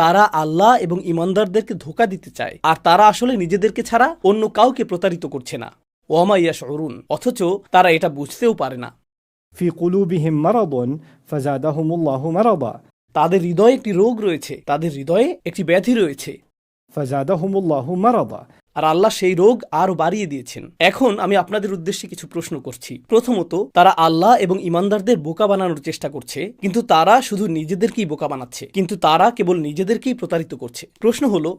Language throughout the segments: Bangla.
তারা আল্লাহ এবং ঈমানদারদেরকে ধোঁকা দিতে চায়, আর তারা আসলে নিজেদেরকে ছাড়া অন্য কাউকে প্রতারিত করছে না। ওয়ামা ইয়াশউরুন, অথচ তারা এটা বুঝতেও পারে না। في قلوبهم مرض فزادهم الله مرضا তাদের হৃদয়ে একটি রোগ রয়েছে, তাদের হৃদয়ে একটি ব্যাধি রয়েছে, فزادهم الله مرضا আর আল্লাহ সেই রোগ আরো বাড়িয়ে দিয়েছেন। এখন আমি আপনাদের উদ্দেশ্যে কিছু প্রশ্ন করছি। প্রথমত, তারা আল্লাহ এবং ঈমানদারদের বোকা বানানোর চেষ্টা করছে, কিন্তু তারা শুধু নিজেদেরকেই বোকা বানাচ্ছে, কিন্তু তারা কেবল নিজেদেরকেই প্রতারিত করছে। প্রশ্ন হলো,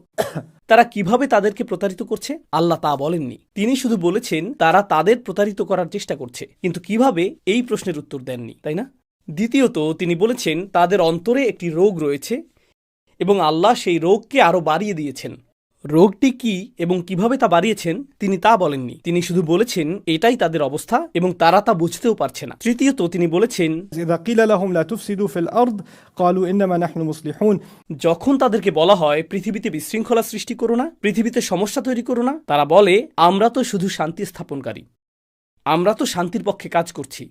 তারা কিভাবে তাদেরকে প্রতারিত করছে? আল্লাহ তা বলেননি, তিনি শুধু বলেছেন তারা তাদের প্রতারিত করার চেষ্টা করছে, কিন্তু কিভাবে এই প্রশ্নের উত্তর দেননি, তাই না? দ্বিতীয়ত, তিনি বলেছেন তাদের অন্তরে একটি রোগ রয়েছে এবং আল্লাহ সেই রোগকে আরো বাড়িয়ে দিয়েছেন। রোগটি কি এবং কিভাবে তা বাড়িয়েছেন তিনি তা বলেননি, তিনি শুধু বলেছেন এটাই তাদের অবস্থা এবং তারা তা বুঝতেও পারছে না। তৃতীয়ত, তিনি বলেছেন إذا قيل لهم لا تفسدوا في الأرض قالوا إنما نحن مصلحون যখন তাদেরকে বলা হয় পৃথিবীতে বিশৃঙ্খলা সৃষ্টি করো না, পৃথিবীতে সমস্যা তৈরি করো না, তারা বলে আমরা তো শুধু শান্তি স্থাপনকারী, আমরা তো শান্তির পক্ষে কাজ করছি।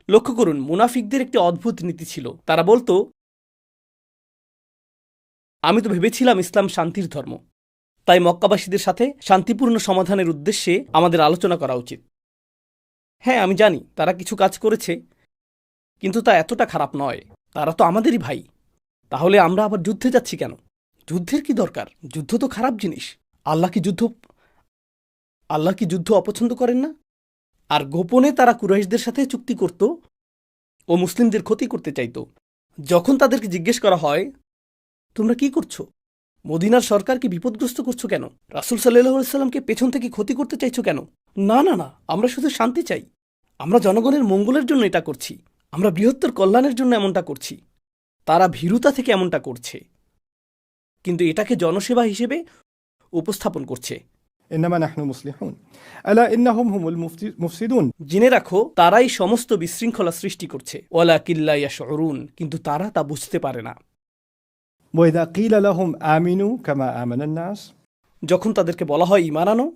লক্ষ্য করুন, মুনাফিকদের একটি অদ্ভুত নীতি ছিল। তারা বলতো আমি তো ভেবেছিলাম ইসলাম শান্তির ধর্ম, তাই মক্কাবাসীদের সাথে শান্তিপূর্ণ সমাধানের উদ্দেশ্যে আমাদের আলোচনা করা উচিত। হ্যাঁ, আমি জানি তারা কিছু কাজ করেছে, কিন্তু তা এতটা খারাপ নয়, তারা তো আমাদেরই ভাই। তাহলে আমরা আবার যুদ্ধে যাচ্ছি কেন? যুদ্ধের কি দরকার? যুদ্ধ তো খারাপ জিনিস। আল্লাহ কি যুদ্ধ অপছন্দ করেন না? আর গোপনে তারা কুরাইশদের সাথে চুক্তি করত ও মুসলিমদের ক্ষতি করতে চাইত। যখন তাদেরকে জিজ্ঞেস করা হয় তোমরা কি করছো, মদিনার সরকারকে বিপদগ্রস্ত করছো কেন, রাসূল সাল্লাল্লাহু আলাইহি সাল্লামকে পেছন থেকে ক্ষতি করতে চাইছো কেন? না না না, আমরা শুধু শান্তি চাই, আমরা জনগণের মঙ্গলের জন্য এটা করছি, আমরা বৃহত্তর কল্যাণের জন্য এমনটা করছি। তারা ভীরুতা থেকে এমনটা করছে, কিন্তু এটাকে জনসেবা হিসেবে উপস্থাপন করছে। إنما نحن مصلحون ألا إنهم هم المفسدون জেনে রাখো, তারাই সমস্ত বিশৃঙ্খলা সৃষ্টি করছে। ওয়ালাকিন লা ইয়াশউরুন, কিন্তু তারা তা বুঝতে পারে না। وإذا قيل لهم آمنوا كما آمن الناس যখন তাদেরকে বলা হয় ঈমান আনো,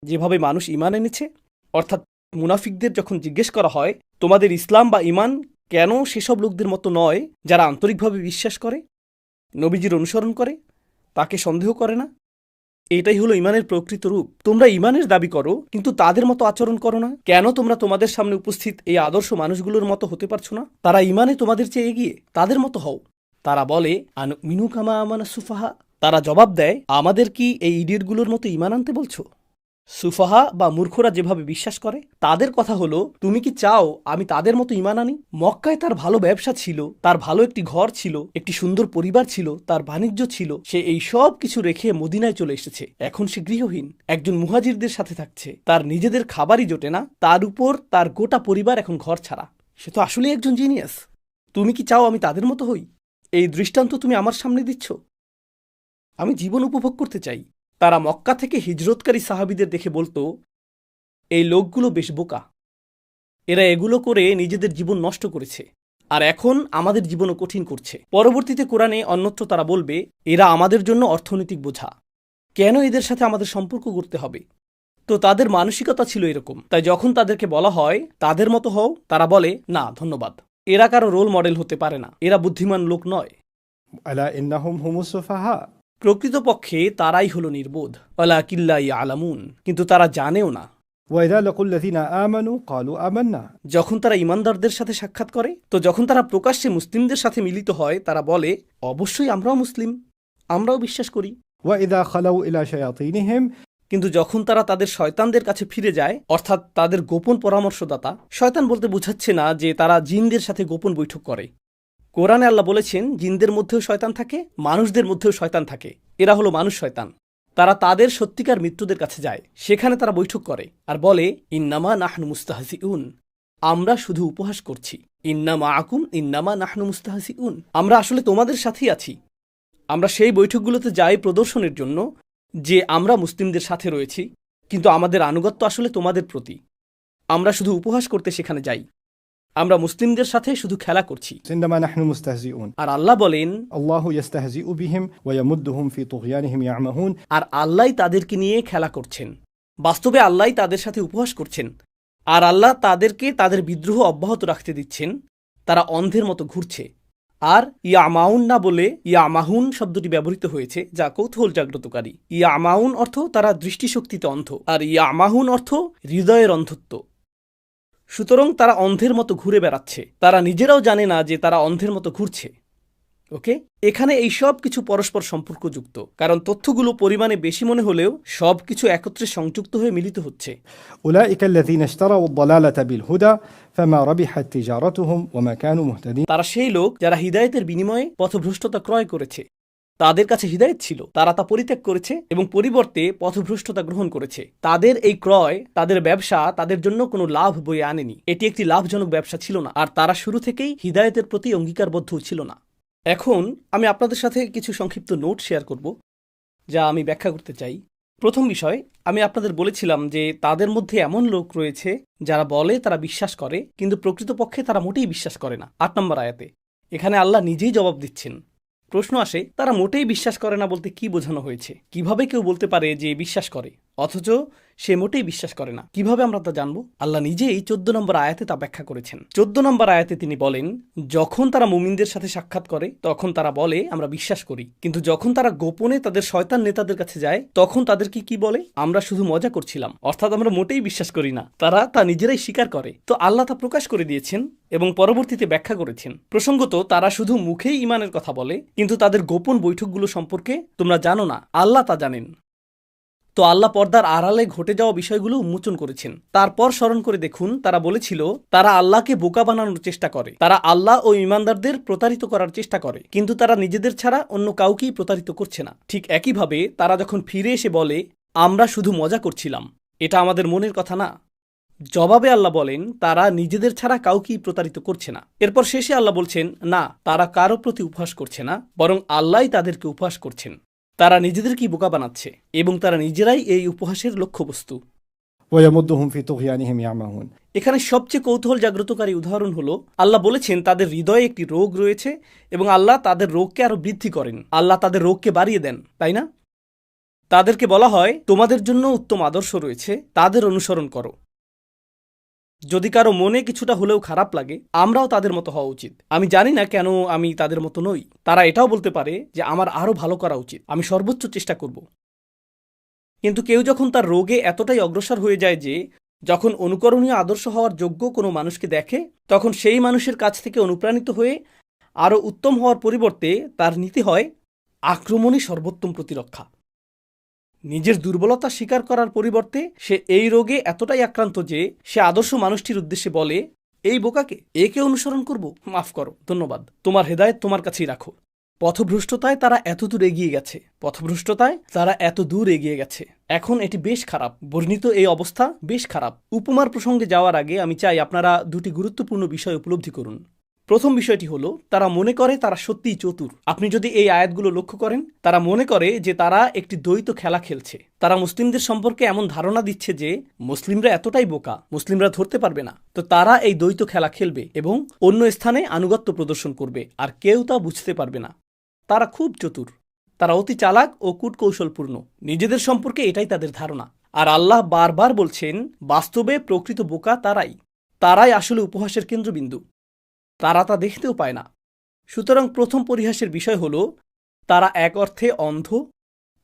যেভাবে মানুষ ঈমান এনেছে, অর্থাৎ মুনাফিকদের যখন জিজ্ঞেস করা হয় তোমাদের ইসলাম বা ঈমান কেন সেসব লোকদের মতো নয় যারা আন্তরিকভাবে বিশ্বাস করে, নবীজির অনুসরণ করে, তাকে সন্দেহ করে না, এটাই হলো ঈমানের প্রকৃত রূপ। তোমরা ঈমানের দাবি করো কিন্তু তাদের মতো আচরণ করো না, কেন তোমরা তোমাদের সামনে উপস্থিত এই আদর্শ মানুষগুলোর মতো হতে পারছো না? তারা ঈমানে তোমাদের চেয়ে এগিয়ে, তাদের মতো হও। তারা বলে আনুমিনু কামা আমানা সুফাহা, তারা জবাব দেয় আমাদের কি এই ইডিয়টগুলোর মতো ঈমান আনতে বলছো? সুফাহা বা মূর্খরা যেভাবে বিশ্বাস করে, তাদের কথা হলো তুমি কি চাও আমি তাদের মতো ঈমান আনি? মক্কায় তার ভালো ব্যবসা ছিল, তার ভালো একটি ঘর ছিল, একটি সুন্দর পরিবার ছিল, তার বাণিজ্য ছিল, সে এই সব কিছু রেখে মদিনায় চলে এসেছে। এখন সে গৃহহীন, একজন মুহাজিরদের সাথে থাকছে, তার নিজেদের খাবারই জোটে না, তার উপর তার গোটা পরিবার এখন ঘর ছাড়া। সে তো আসলেই একজন জিনিয়াস। তুমি কি চাও আমি তাদের মতো হই? এই দৃষ্টান্ত তুমি আমার সামনে দিচ্ছ? আমি জীবন উপভোগ করতে চাই। তারা মক্কা থেকে হিজরতকারী সাহাবীদের দেখে বলতো এই লোকগুলো বেশ বোকা, এরা এগুলো করে নিজেদের জীবন নষ্ট করেছে, আর এখন আমাদের জীবনও কঠিন করছে। পরবর্তীতে কোরআনে অন্যত্র তারা বলবে এরা আমাদের জন্য অর্থনৈতিক বোঝা, কেন এদের সাথে আমাদের সম্পর্ক করতে হবে? তো তাদের মানসিকতা ছিল এরকম। তাই যখন তাদেরকে বলা হয় তাদের মতো হও, তারা বলে না ধন্যবাদ, এরা কারো রোল মডেল হতে পারে না, এরা বুদ্ধিমান লোক নয়। ألا إنهم هم السفهاء প্রকৃতপক্ষে তারাই হলো নির্বোধ। ওয়ালাকিন লা ইয়ালামুন, কিন্তু তারা জানেও না। وإذا لقوا الذين آمنوا قالوا آمنا যখন তারা ঈমানদারদের সাথে সাক্ষাৎ করে, তো যখন তারা প্রকাশ্যে মুসলিমদের সাথে মিলিত হয়, তারা বলে অবশ্যই আমরাও মুসলিম, আমরাও বিশ্বাস করি। وإذا خلوا إلى شياطينهم কিন্তু যখন তারা তাদের শয়তানদের কাছে ফিরে যায়, অর্থাৎ তাদের গোপন পরামর্শদাতা, শয়তান বলতে বোঝাচ্ছে না যে তারা জিনদের সাথে গোপন বৈঠক করে। কোরআনে আল্লাহ বলেছেন জিনদের মধ্যেও শয়তান থাকে, মানুষদের মধ্যেও শয়তান থাকে, এরা হলো মানুষ শয়তান। তারা তাদের সত্যিকার মৃত্যুদের কাছে যায়, সেখানে তারা বৈঠক করে আর বলে ইন্নামা নাহনু মুস্তাহজিউন, আমরা শুধু উপহাস করছি। ইন্নামা আকুম ইন্নামা নাহনু মুস্তাহজিউন, আমরা আসলে তোমাদের সাথেই আছি। আমরা সেই বৈঠকগুলোতে যাই প্রদর্শনের জন্য যে আমরা মুসলিমদের সাথে রয়েছি, কিন্তু আমাদের আনুগত্য আসলে তোমাদের প্রতি। আমরা শুধু উপহাস করতে সেখানে যাই, আমরা মুসলিমদের সাথে শুধু খেলা করছি। إنما نحن مستهزئون আর আল্লাহ বলেন الله يستهزئ بهم ويمدهم في طغيانهم يعمهون আর আল্লাহই তাদেরকে নিয়ে খেলা করছেন, বাস্তবে আল্লাহই তাদের সাথে উপহাস করছেন, আর আল্লাহ তাদেরকে তাদের বিদ্রোহ অব্যাহত রাখতে দিচ্ছেন। তারা অন্ধের মতো ঘুরছে, আর ইয়ামাউন না বলে ইয়ামাহুন শব্দটি ব্যবহৃত হয়েছে, যা কৌতূহল জাগ্রতকারী। ইয়ামাউন অর্থ তারা দৃষ্টিশক্তিতে অন্ধ, আর ইয়ামাহুন অর্থ হৃদয়ের অন্ধত্ব। সুতরাং তারা অন্ধের মতো ঘুরে বেড়াচ্ছে, তারা নিজেরাও জানে না যে তারা অন্ধের মতো ঘুরছে। ওকে, এখানে এই সব কিছু পরস্পর সম্পর্কযুক্ত, কারণ তথ্যগুলো পরিমাণে বেশি মনে হলেও সব কিছু একত্রে সংযুক্ত হয়ে মিলিত হচ্ছে। أولئك الذين اشتروا الضلالة بالهدى فما ربحت تجارتهم وما كانوا مهتدين তারা সেই লোক যারা হিদায়েতের বিনিময়ে পথভ্রষ্টতা ক্রয় করেছে। তাদের কাছে হিদায়েত ছিল, তারা তা পরিত্যাগ করেছে এবং পরিবর্তে পথভ্রষ্টতা গ্রহণ করেছে। তাদের এই ক্রয়, তাদের ব্যবসা তাদের জন্য কোনো লাভ বয়ে আনেনি। এটি একটি লাভজনক ব্যবসা ছিল না, আর তারা শুরু থেকেই হিদায়েতের প্রতি অঙ্গীকারবদ্ধ ছিল না। এখন আমি আপনাদের সাথে কিছু সংক্ষিপ্ত নোট শেয়ার করব, যা আমি ব্যাখ্যা করতে চাই। প্রথম বিষয়, আমি আপনাদের বলেছিলাম যে তাদের মধ্যে এমন লোক রয়েছে যারা বলে তারা বিশ্বাস করে, কিন্তু প্রকৃতপক্ষে তারা মোটেই বিশ্বাস করে না। ৮ নম্বর আয়াতে এখানে আল্লাহ নিজেই জবাব দিচ্ছেন। প্রশ্ন আসে, তারা মোটেই বিশ্বাস করে না বলতে কি বোঝানো হয়েছে? কিভাবে কেউ বলতে পারে যে বিশ্বাস করে অথচ সে মোটেই বিশ্বাস করে না? কিভাবে আমরা তা জানবো? আল্লাহ নিজেই 14 নম্বর আয়াতে তা ব্যাখ্যা করেছেন। 14 নম্বর আয়াতে তিনি বলেন, যখন তারা মুমিনদের সাথে সাক্ষাৎ করে তখন তারা বলে আমরা বিশ্বাস করি, কিন্তু যখন তারা গোপনে তাদের শয়তান নেতাদের কাছে যায় তখন তাদেরকে কি বলে? আমরা শুধু মজা করছিলাম, অর্থাৎ আমরা মোটেই বিশ্বাস করি না। তারা তা নিজেরাই স্বীকার করে। তো আল্লাহ তা প্রকাশ করে দিয়েছেন এবং পরবর্তীতে ব্যাখ্যা করেছেন। প্রসঙ্গত, তারা শুধু মুখেই ঈমানের কথা বলে, কিন্তু তাদের গোপন বৈঠকগুলো সম্পর্কে তোমরা জানো না, আল্লাহ তা জানেন। তো আল্লাহ পর্দার আড়ালে ঘটে যাওয়া বিষয়গুলো উন্মোচন করেছেন। তারপর স্মরণ করে দেখুন, তারা বলেছিল তারা আল্লাহকে বোকা বানানোর চেষ্টা করে, তারা আল্লাহ ও ঈমানদারদের প্রতারিত করার চেষ্টা করে, কিন্তু তারা নিজেদের ছাড়া অন্য কাউকেই প্রতারিত করছে না। ঠিক একইভাবে তারা যখন ফিরে এসে বলে আমরা শুধু মজা করছিলাম, এটা আমাদের মনের কথা না, জবাবে আল্লাহ বলেন তারা নিজেদের ছাড়া কাউকেই প্রতারিত করছে না। এরপর শেষে আল্লাহ বলছেন, না, তারা কারো প্রতি উপহাস করছে না, বরং আল্লাহই তাদেরকে উপহাস করছেন। তারা নিজেদেরকেই বোকা বানাচ্ছে এবং তারা নিজেরাই এই উপহাসের লক্ষ্যবস্তু। ويمدهم في طغيانهم يعمهون এখানে সবচেয়ে কৌতূহল জাগ্রতকারী উদাহরণ হলো, আল্লাহ বলেছেন তাদের হৃদয়ে একটি রোগ রয়েছে এবং আল্লাহ তাদের রোগকে আরো বৃদ্ধি করেন। আল্লাহ তাদের রোগকে বাড়িয়ে দেন, তাই না? তাদেরকে বলা হয় তোমাদের জন্য উত্তম আদর্শ রয়েছে, তাদের অনুসরণ করো। যদি কারো মনে কিছুটা হলেও খারাপ লাগে, আমরাও তাদের মতো হওয়া উচিত। আমি জানি না কেন আমি তাদের মতো নই। তারা এটাও বলতে পারে যে আমার আরো ভালো করা উচিত, আমি সর্বোচ্চ চেষ্টা করব। কিন্তু কেউ যখন তার রোগে এতটাই অগ্রসর হয়ে যায় যে যখন অনুকরণীয় আদর্শ হওয়ার যোগ্য কোনো মানুষকে দেখে, তখন সেই মানুষের কাছ থেকে অনুপ্রাণিত হয়ে আরও উত্তম হওয়ার পরিবর্তে তার নীতি হয় আক্রমণই সর্বোত্তম প্রতিরক্ষা। নিজের দুর্বলতা স্বীকার করার পরিবর্তে সে এই রোগে এতটাই আক্রান্ত যে সে আদর্শ মানুষটির উদ্দেশ্যে বলে, এই বোকাকে, একে অনুসরণ করব? মাফ করো, ধন্যবাদ, তোমার হেদায়েত তোমার কাছেই রাখো। পথভ্রষ্টতায় তারা এত দূর এগিয়ে গেছে। এখন এটি বেশ খারাপ। বর্ণিত এই অবস্থা বেশ খারাপ। উপমার প্রসঙ্গে যাওয়ার আগে আমি চাই আপনারা দুটি গুরুত্বপূর্ণ বিষয় উপলব্ধি করুন। প্রথম বিষয়টি হলো, তারা মনে করে তারা সত্যিই চতুর। আপনি যদি এই আয়াতগুলো লক্ষ্য করেন, তারা মনে করে যে তারা একটি দ্বৈত খেলা খেলছে। তারা মুসলিমদের সম্পর্কে এমন ধারণা দিচ্ছে যে মুসলিমরা এতটাই বোকা, মুসলিমরা ধরতে পারবে না। তো তারা এই দ্বৈত খেলা খেলবে এবং অন্য স্থানে আনুগত্য প্রদর্শন করবে, আর কেউ তা বুঝতে পারবে না। তারা খুব চতুর, তারা অতি চালাক ও কূটকৌশলপূর্ণ। নিজেদের সম্পর্কে এটাই তাদের ধারণা। আর আল্লাহ বারবার বলছেন, বাস্তবে প্রকৃত বোকা তারাই আসলে উপহাসের কেন্দ্রবিন্দু। তারা তা দেখতেও পায় না। সুতরাং প্রথম পরিহাসের বিষয় হল, তারা এক অর্থে অন্ধ,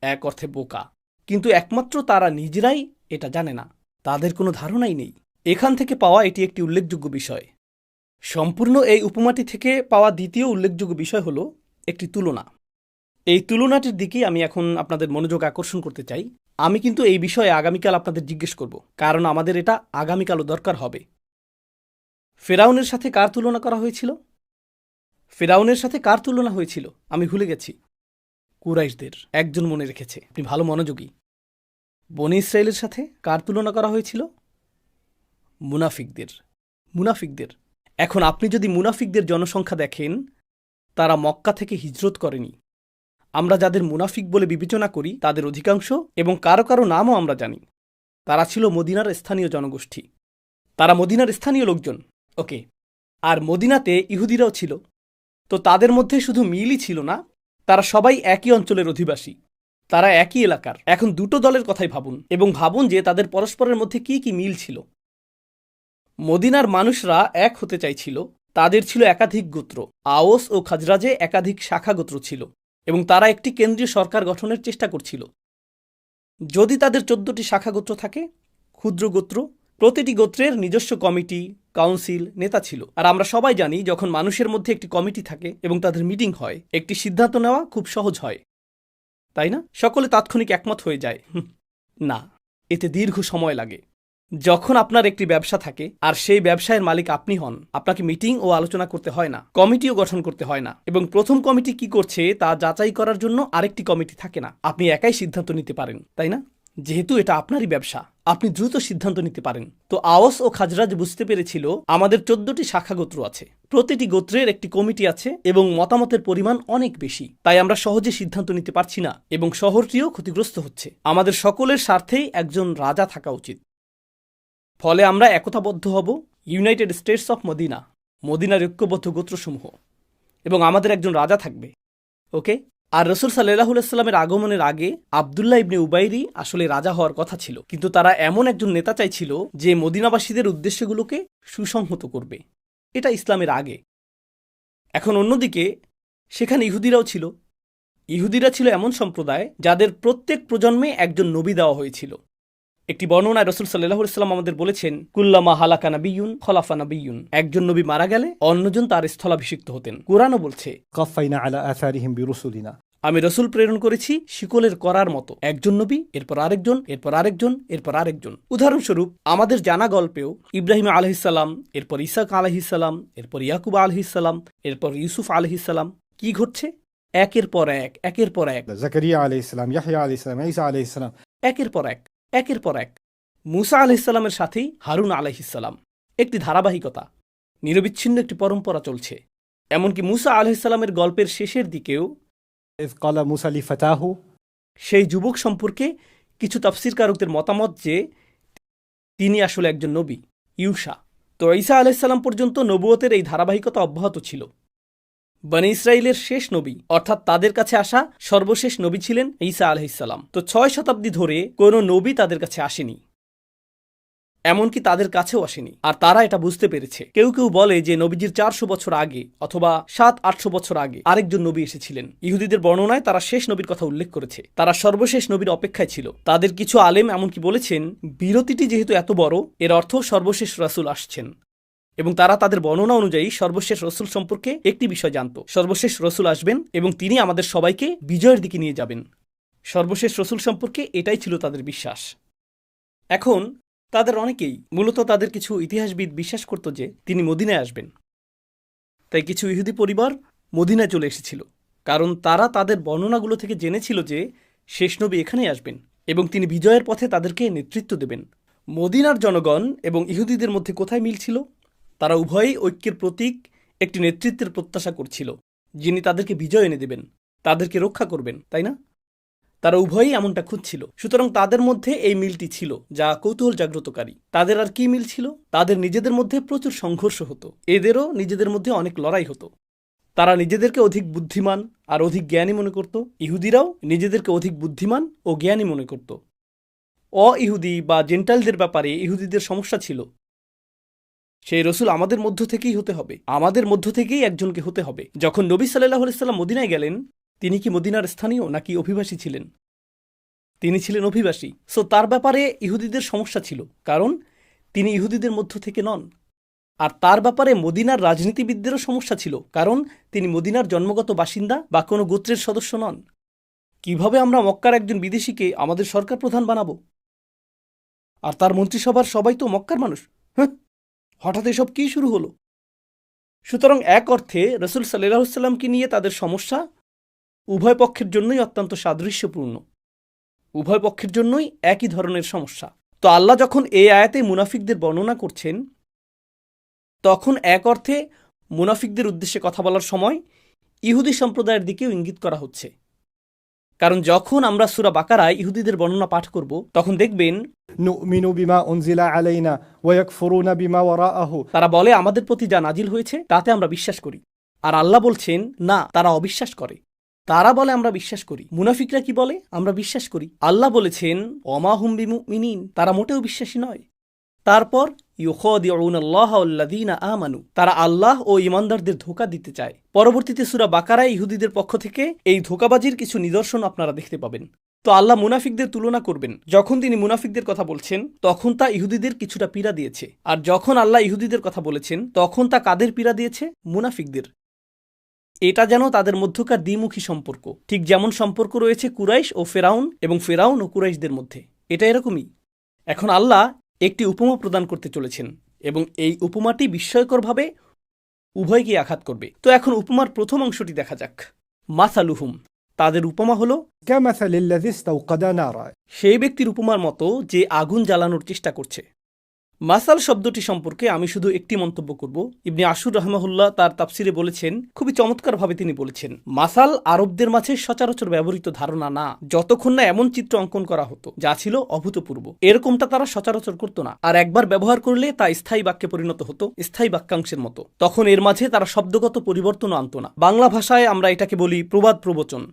এক অর্থে বোকা, কিন্তু একমাত্র তারা নিজেরাই এটা জানে না, তাদের কোনো ধারণাই নেই। এখান থেকে পাওয়া এটি একটি উল্লেখযোগ্য বিষয়। সম্পূর্ণ এই উপমাটি থেকে পাওয়া দ্বিতীয় উল্লেখযোগ্য বিষয় হল একটি তুলনা। এই তুলনাটির দিকেই আমি এখন আপনাদের মনোযোগ আকর্ষণ করতে চাই। আমি কিন্তু এই বিষয়ে আগামীকাল আপনাদের জিজ্ঞেস করব, কারণ আমাদের এটা আগামীকালও দরকার হবে। ফেরাউনের সাথে কার তুলনা করা হয়েছিল? ফেরাউনের সাথে কার তুলনা হয়েছিল? আমি ভুলে গেছি। কুরাইশদের। একজন মনে রেখেছে, আপনি ভালো মনোযোগী। বনি ইসরায়েলের সাথে কার তুলনা করা হয়েছিল? মুনাফিকদের। এখন আপনি যদি মুনাফিকদের জনসংখ্যা দেখেন, তারা মক্কা থেকে হিজরত করেনি। আমরা যাদের মুনাফিক বলে বিবেচনা করি তাদের অধিকাংশ, এবং কারো কারো নামও আমরা জানি, তারা ছিল মদিনার স্থানীয় জনগোষ্ঠী। তারা মদিনার স্থানীয় লোকজন। ওকে, আর মদিনাতে ইহুদিরাও ছিল। তো তাদের মধ্যে শুধু মিলই ছিল না, তারা সবাই একই অঞ্চলের অধিবাসী, তারা একই এলাকার। এখন দুটো দলের কথাই ভাবুন এবং ভাবুন যে তাদের পরস্পরের মধ্যে কি কি মিল ছিল। মদিনার মানুষরা এক হতে চাইছিল, তাদের ছিল একাধিক গোত্র। আওস ও খাজরাজে একাধিক শাখা গোত্র ছিল এবং তারা একটি কেন্দ্রীয় সরকার গঠনের চেষ্টা করছিল। যদি তাদের 14টি শাখা গোত্র থাকে, ক্ষুদ্র গোত্র, প্রতিটি গোত্রের নিজস্ব কমিটি, কাউন্সিল, নেতা ছিল। আর আমরা সবাই জানি যখন মানুষের মধ্যে একটি কমিটি থাকে এবং তাদের মিটিং হয়, একটি সিদ্ধান্ত নেওয়া খুব সহজ হয়, তাই না? সকলে তাৎক্ষণিক একমত হয়ে যায়। না, এতে দীর্ঘ সময় লাগে। যখন আপনার একটি ব্যবসা থাকে আর সেই ব্যবসায়ের মালিক আপনি হন, আপনাকে মিটিং ও আলোচনা করতে হয় না, কমিটিও গঠন করতে হয় না, এবং প্রথম কমিটি কি করছে তা যাচাই করার জন্য আরেকটি কমিটি থাকে না। আপনি একাই সিদ্ধান্ত নিতে পারেন, তাই না? যেহেতু এটা আপনারই ব্যবসা, আপনি দ্রুত সিদ্ধান্ত নিতে পারেন। তো আওস ও খাজরাজ বুঝতে পেরেছিল আমাদের 14টি শাখা গোত্র আছে, প্রতিটি গোত্রের একটি কমিটি আছে এবং মতামতের পরিমাণ অনেক বেশি, তাই আমরা সহজে সিদ্ধান্ত নিতে পারছি না এবং শহরটিও ক্ষতিগ্রস্ত হচ্ছে। আমাদের সকলের স্বার্থেই একজন রাজা থাকা উচিত। ফলে আমরা একতাবদ্ধ হব ইউনাইটেড স্টেটস অফ মদিনা, মদিনার ঐক্যবদ্ধ গোত্রসমূহ, এবং আমাদের একজন রাজা থাকবে। ওকে? আর রসুল সাল্লাল্লাহু আলাইহি ওয়াসাল্লামের আগমনের আগে আবদুল্লাহ ইবনে উবাইরই আসলে রাজা হওয়ার কথা ছিল, কিন্তু তারা এমন একজন নেতা চাইছিল যে মদিনাবাসীদের উদ্দেশ্যগুলোকে সুসংহত করবে। এটা ইসলামের আগে। এখন অন্যদিকে সেখানে ইহুদিরাও ছিল। ইহুদিরা ছিল এমন সম্প্রদায় যাদের প্রত্যেক প্রজন্মে একজন নবী দেওয়া হয়েছিল। একটি বর্ণনায় রাসূল সাল্লাল্লাহু আলাইহি ওয়াসাল্লাম আমাদের বলেছেন, কুল্লামা হালাকা নাবিয়্যুন খলাফা নাবিয়্যুন। একজন নবী মারা গেলে অন্যজন তার স্থলাভিষিক্ত হতেন। কুরআনও বলছে, قفينا على آثارهم برسلنا। আমি রসুল প্রেরণ করেছি শিকলের করার মতো, একজন নবী, এরপর আরেকজন, এরপর আরেকজন, এরপর আরেকজন। উদাহরণস্বরূপ আমাদের জানা গল্পেও ইব্রাহিম আলাইহিসসালাম, এরপর ইসাক আলাইহিসসালাম, এরপর ইয়াকুব আলাইহিসসালাম, এরপর ইউসুফ আলাইহিসসালাম। কি ঘটছে? একের পর এক, একের পর এক, زكريا عليه السلام، يحيى عليه السلام، عيسى عليه السلام। একের পর এক, একের পর এক। মুসা আলাইহিসসালামের সাথেই হারুন আলাইহিসসালাম। একটি ধারাবাহিকতা, নিরবিচ্ছিন্ন একটি পরম্পরা চলছে। এমনকি মুসা আলাইহিসসালামের গল্পের শেষের দিকেও إذ قال موسى لفتاه। সেই যুবক সম্পর্কে কিছু তাফসীরকারকদের মতামত যে তিনি আসলে একজন নবী, ইউসা। তো ঈসা আলাইহিসসালাম পর্যন্ত নবুয়তের এই ধারাবাহিকতা অব্যাহত ছিল। বনী ইসরাইলের শেষ নবী, অর্থাৎ তাদের কাছে আসা সর্বশেষ নবী ছিলেন ঈসা আলাইহিসসালাম। তো 6 শতাব্দী ধরে কোনো নবী তাদের কাছে আসেনি, এমনকি তাদের কাছেও আসেনি। আর তারা এটা বুঝতে পেরেছে। কেউ কেউ বলে যে নবীজির 400 বছর আগে অথবা 700-800 বছর আগে আরেকজন নবী এসেছিলেন। ইহুদিদের বর্ণনায় তারা শেষ নবীর কথা উল্লেখ করেছে। তারা সর্বশেষ নবীর অপেক্ষায় ছিল। তাদের কিছু আলেম এমনকি বলেছেন, বিরতিটি যেহেতু এত বড়, এর অর্থ সর্বশেষ রাসূল আসছেন। এবং তারা তাদের বর্ণনা অনুযায়ী সর্বশেষ রসুল সম্পর্কে একটি বিষয় জানত, সর্বশেষ রসুল আসবেন এবং তিনি আমাদের সবাইকে বিজয়ের দিকে নিয়ে যাবেন। সর্বশেষ রসুল সম্পর্কে এটাই ছিল তাদের বিশ্বাস। এখন তাদের অনেকেই, মূলত তাদের কিছু ইতিহাসবিদ বিশ্বাস করত যে তিনি মদিনায় আসবেন। তাই কিছু ইহুদি পরিবার মদিনায় চলে এসেছিল, কারণ তারা তাদের বর্ণনাগুলো থেকে জেনেছিল যে শেষ নবী এখানেই আসবেন এবং তিনি বিজয়ের পথে তাদেরকে নেতৃত্ব দেবেন। মদিনার জনগণ এবং ইহুদিদের মধ্যে কোথায় মিল ছিল? তারা উভয়ই ঐক্যের প্রতীক, একটি নেতৃত্বের প্রত্যাশা করছিল, যিনি তাদেরকে বিজয় এনে দেবেন, তাদেরকে রক্ষা করবেন, তাই না? তারা উভয়ই এমনটা খুঁজছিল। সুতরাং তাদের মধ্যে এই মিলটি ছিল, যা কৌতূহল জাগ্রতকারী। তাদের আর কি মিল ছিল? তাদের নিজেদের মধ্যে প্রচুর সংঘর্ষ হতো। এদেরও নিজেদের মধ্যে অনেক লড়াই হতো। তারা নিজেদেরকে অধিক বুদ্ধিমান আর অধিক জ্ঞানী মনে করত। ইহুদিরাও নিজেদেরকে অধিক বুদ্ধিমান ও জ্ঞানী মনে করত। ইহুদি বা জেন্টাইলদের ব্যাপারে ইহুদিদের সমস্যা ছিল, সেই রসুল আমাদের মধ্য থেকেই হতে হবে, আমাদের মধ্য থেকেই একজনকে হতে হবে। যখন নবী সাল্লাল্লাহু আলাইহি ওয়াসাল্লাম মদিনায় গেলেন, তিনি কি মদিনার স্থানীয় নাকি অভিবাসী ছিলেন? তিনি ছিলেন অভিবাসী। সো তার ব্যাপারে ইহুদিদের সমস্যা ছিল, কারণ তিনি ইহুদিদের মধ্য থেকে নন। আর তার ব্যাপারে মদিনার রাজনীতিবিদদেরও সমস্যা ছিল, কারণ তিনি মদিনার জন্মগত বাসিন্দা বা কোনো গোত্রের সদস্য নন। কিভাবে আমরা মক্কার একজন বিদেশিকে আমাদের সরকার প্রধান বানাবো? আর তার মন্ত্রিসভার সবাই তো মক্কার মানুষ। হঠাৎ এসব কি শুরু হলো? সুতরাং এক অর্থে রাসূল সাল্লাল্লাহু আলাইহি ওয়াসাল্লামকে নিয়ে তাদের সমস্যা উভয় পক্ষের জন্যই অত্যন্ত সাদৃশ্যপূর্ণ, উভয় পক্ষের জন্যই একই ধরনের সমস্যা। তো আল্লাহ যখন এই আয়াতে মুনাফিকদের বর্ণনা করছেন, তখন এক অর্থে মুনাফিকদের উদ্দেশ্যে কথা বলার সময় ইহুদি সম্প্রদায়ের দিকেও ইঙ্গিত করা হচ্ছে। কারণ যখন আমরা সূরা বাকারায় ইহুদিদের বর্ণনা পাঠ করব, তখন দেখবেন نؤمن بما أنزل علينا ويكفرون بما وراءه। তারা বলে আমাদের প্রতি যা নাজিল হয়েছে তাতে আমরা বিশ্বাস করি। আর আল্লাহ বলছেন না, তারা অবিশ্বাস করে। তারা বলে আমরা বিশ্বাস করি। মুনাফিকরা কি বলে? আমরা বিশ্বাস করি। আল্লাহ বলেছেন অমা হুম বিমুমিনিন, তারা মোটেও বিশ্বাসী নয়। তারপর ইউখাদিউনাল্লাহ ওয়াল্লাযীনা আমানু, তারা আল্লাহ ও ঈমানদারদের ধোঁকা দিতে চায়। পরবর্তীতে সূরা বাকারায় ইহুদিদের পক্ষ থেকে এই ধোঁকাবাজির কিছু নিদর্শন আপনারা দেখতে পাবেন। তো আল্লাহ মুনাফিকদের তুলনা করবেন। যখন তিনি মুনাফিকদের কথা বলছেন তখন তা ইহুদিদের কিছুটা পীড়া দিয়েছে, আর যখন আল্লাহ ইহুদিদের কথা বলেছেন তখন তা কাদের পীড়া দিয়েছে? মুনাফিকদের। এটা যেন তাদের মধ্যকার দ্বিমুখী সম্পর্ক, ঠিক যেমন সম্পর্ক রয়েছে কুরাইশ ও ফেরাউন এবং ফেরাউন ও কুরাইশদের মধ্যে। এটা এরকমই। এখন আল্লাহ একটি উপমা প্রদান করতে চলেছেন এবং এই উপমাটি বিস্ময়করভাবে উভয়কে আঘাত করবে। তো এখন উপমার প্রথম অংশটি দেখা যাক। মাসালুহুম, তাদের উপমা হলো كمثل الذي استوقد نارا সেই ব্যক্তির উপমার মতো যে আগুন জ্বালানোর চেষ্টা করছে। মাসাল শব্দটি সম্পর্কে আমি শুধু একটি মন্তব্য করব। ইবনে আশুর রাহমাহুল্লাহ তার তাফসিরে বলেছেন, খুবই চমৎকারভাবে তিনি বলেছেন, মাসাল আরবদের মাঝে সচরাচর ব্যবহৃত ধারণা না, যতক্ষণ না এমন চিত্র অঙ্কন করা হতো যা ছিল অভূতপূর্ব। এরকমটা তারা সচরাচর করতো না, আর একবার ব্যবহার করলে তা স্থায়ী বাক্যে পরিণত হতো, স্থায়ী বাক্যাংশের মতো। তখন এর মাঝে তারা শব্দগত পরিবর্তনও আনত না। বাংলা ভাষায় আমরা এটাকে বলি প্রবাদ প্রবচন।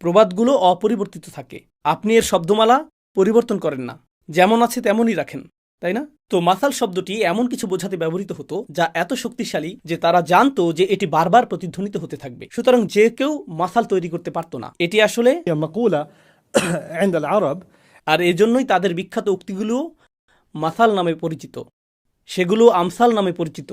প্রবাদগুলো অপরিবর্তিত থাকে, আপনি এর শব্দমালা পরিবর্তন করেন না, যেমন আছে তেমনই রাখেন, তাই না? তো মাসাল শব্দটি এমন কিছু বোঝাতে ব্যবহৃত হতো যা এত শক্তিশালী যে তারা জানতো যে এটি বারবার প্রতিধ্বনিত হতে থাকবে, সুতরাং যে কেউ মাসাল তৈরি করতে পারত না। এটি আসলে هي مقولة عند العرب আর এজন্যই তাদের বিখ্যাত উক্তিগুলো মাসাল নামে পরিচিত, সেগুলো আমসাল নামে পরিচিত।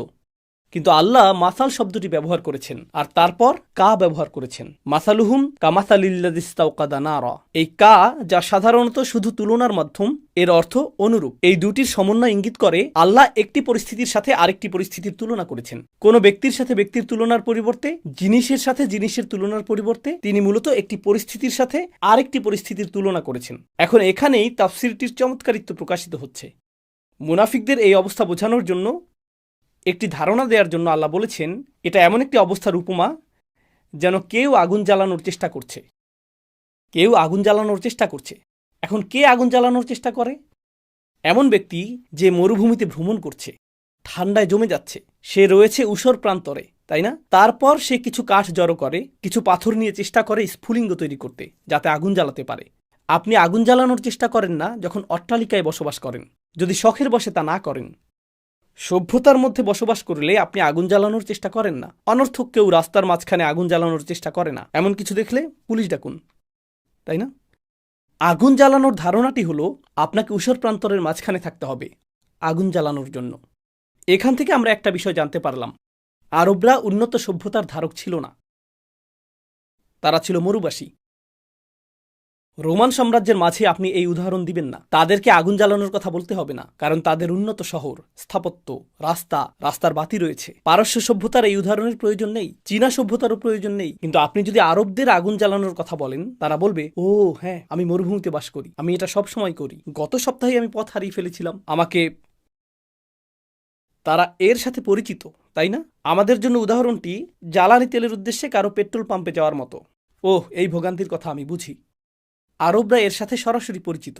কিন্তু আল্লাহ মাসাল শব্দটি ব্যবহার করেছেন আর তারপর কা ব্যবহার করেছেন। মাসালুহুম কামাসালিল্লাযী ইসতাওকাদা নারা, এই কা যা সাধারণত শুধু তুলনার মাধ্যম, এর অর্থ অনুরূপ। এই দুটির সমন্বয় ইঙ্গিত করে আল্লাহ একটি পরিস্থিতির সাথে আরেকটি পরিস্থিতির তুলনা করেছেন। কোনো ব্যক্তির সাথে ব্যক্তির তুলনার পরিবর্তে, জিনিসের সাথে জিনিসের তুলনার পরিবর্তে তিনি মূলত একটি পরিস্থিতির সাথে আরেকটি পরিস্থিতির তুলনা করেছেন। এখন এখানেই তাফসীরটির চমৎকারিত্ব প্রকাশিত হচ্ছে। মুনাফিকদের এই অবস্থা বোঝানোর জন্য, একটি ধারণা দেওয়ার জন্য আল্লাহ বলেছেন এটা এমন একটি অবস্থার উপমা যেন কেউ আগুন জ্বালানোর চেষ্টা করছে। কেউ আগুন জ্বালানোর চেষ্টা করছে। এখন কে আগুন জ্বালানোর চেষ্টা করে? এমন ব্যক্তি যে মরুভূমিতে ভ্রমণ করছে, ঠান্ডায় জমে যাচ্ছে, সে রয়েছে ঊষর প্রান্তরে, তাই না? তারপর সে কিছু কাঠ জড়ো করে, কিছু পাথর নিয়ে চেষ্টা করে স্ফুলিঙ্গ তৈরি করতে, যাতে আগুন জ্বালাতে পারে। আপনি আগুন জ্বালানোর চেষ্টা করেন না যখন অট্টালিকায় বসবাস করেন, যদি শখের বশে তা না করেন। সভ্যতার মধ্যে বসবাস করলে আপনি আগুন জ্বালানোর চেষ্টা করেন না। অনর্থক কেউ রাস্তার মাঝখানে আগুন জ্বালানোর চেষ্টা করে না। এমন কিছু দেখলে পুলিশ ডাকুন, তাই না? আগুন জ্বালানোর ধারণাটি হলো আপনাকে ঊষর প্রান্তরের মাঝখানে থাকতে হবে আগুন জ্বালানোর জন্য। এখান থেকে আমরা একটা বিষয় জানতে পারলাম, আরবরা উন্নত সভ্যতার ধারক ছিল না, তারা ছিল মরুবাসী। রোমান সাম্রাজ্যের মাঝে আপনি এই উদাহরণ দিবেন না, তাদেরকে আগুন জ্বালানোর কথা বলতে হবে না, কারণ তাদের উন্নত শহর, স্থাপত্য, রাস্তার বাতি রয়েছে। পারস্য সভ্যতার এই উদাহরণের প্রয়োজন নেই, চীনা সভ্যতারও প্রয়োজন নেই। কিন্তু আপনি যদি আরবদের আগুন জ্বালানোর কথা বলেন, তারা বলবে, ও হ্যাঁ, আমি মরুভূমিতে বাস করি, আমি এটা সব সময় করি, গত সপ্তাহে আমি পথ হারিয়ে ফেলেছিলাম, আমাকে। তারা এর সাথে পরিচিত, তাই না? আমাদের জন্য উদাহরণটি জ্বালানি তেলের উদ্দেশ্যে কারো পেট্রোল পাম্পে যাওয়ার মতো। ওহ, এই ভোগান্তির কথা আমি বুঝি। আরবরা এর সাথে সরাসরি পরিচিত।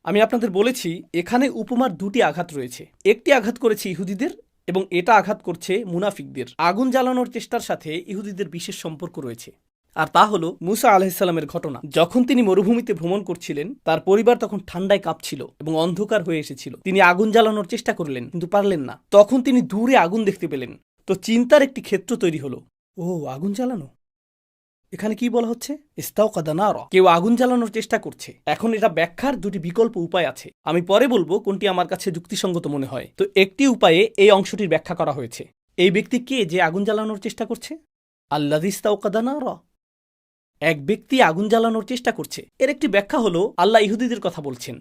আমি আপনাদের বলেছি এখানে উপমার দুটি আঘাত রয়েছে। একটি আঘাত করেছে ইহুদিদের এবং এটা আঘাত করছে মুনাফিকদের। আগুন জ্বালানোর চেষ্টার সাথে ইহুদিদের বিশেষ সম্পর্ক রয়েছে, আর তা হলো মুসা আলাইহিসসালামের ঘটনা। যখন তিনি মরুভূমিতে ভ্রমণ করছিলেন, তার পরিবার তখন ঠান্ডায় কাঁপছিল এবং অন্ধকার হয়ে এসেছিল। তিনি আগুন জ্বালানোর চেষ্টা করলেন কিন্তু পারলেন না। তখন তিনি দূরে আগুন দেখতে পেলেন, তো চিন্তার একটি ক্ষেত্র তৈরি হলো, ও আগুন জ্বালানো, এখানে কি বলা হচ্ছে? ইস্তাওকাদা নারা, কেউ আগুন জ্বালানোর চেষ্টা করছে। এখন এটা ব্যাখ্যার দুটি বিকল্প উপায় আছে, আমি পরে বলবো কোনটি আমার কাছে যুক্তিসঙ্গত মনে হয়। তো একটি উপায়ে এই অংশটির ব্যাখ্যা করা হয়েছে, এই ব্যক্তি কে যে আগুন জ্বালানোর চেষ্টা করছে? আল্লাযী ইস্তাওকাদা নারা, এক ব্যক্তি আগুন জ্বালানোর চেষ্টা করছে। এর একটি ব্যাখ্যা হলো আল্লাহ ইহুদিদের কথা বলছেন,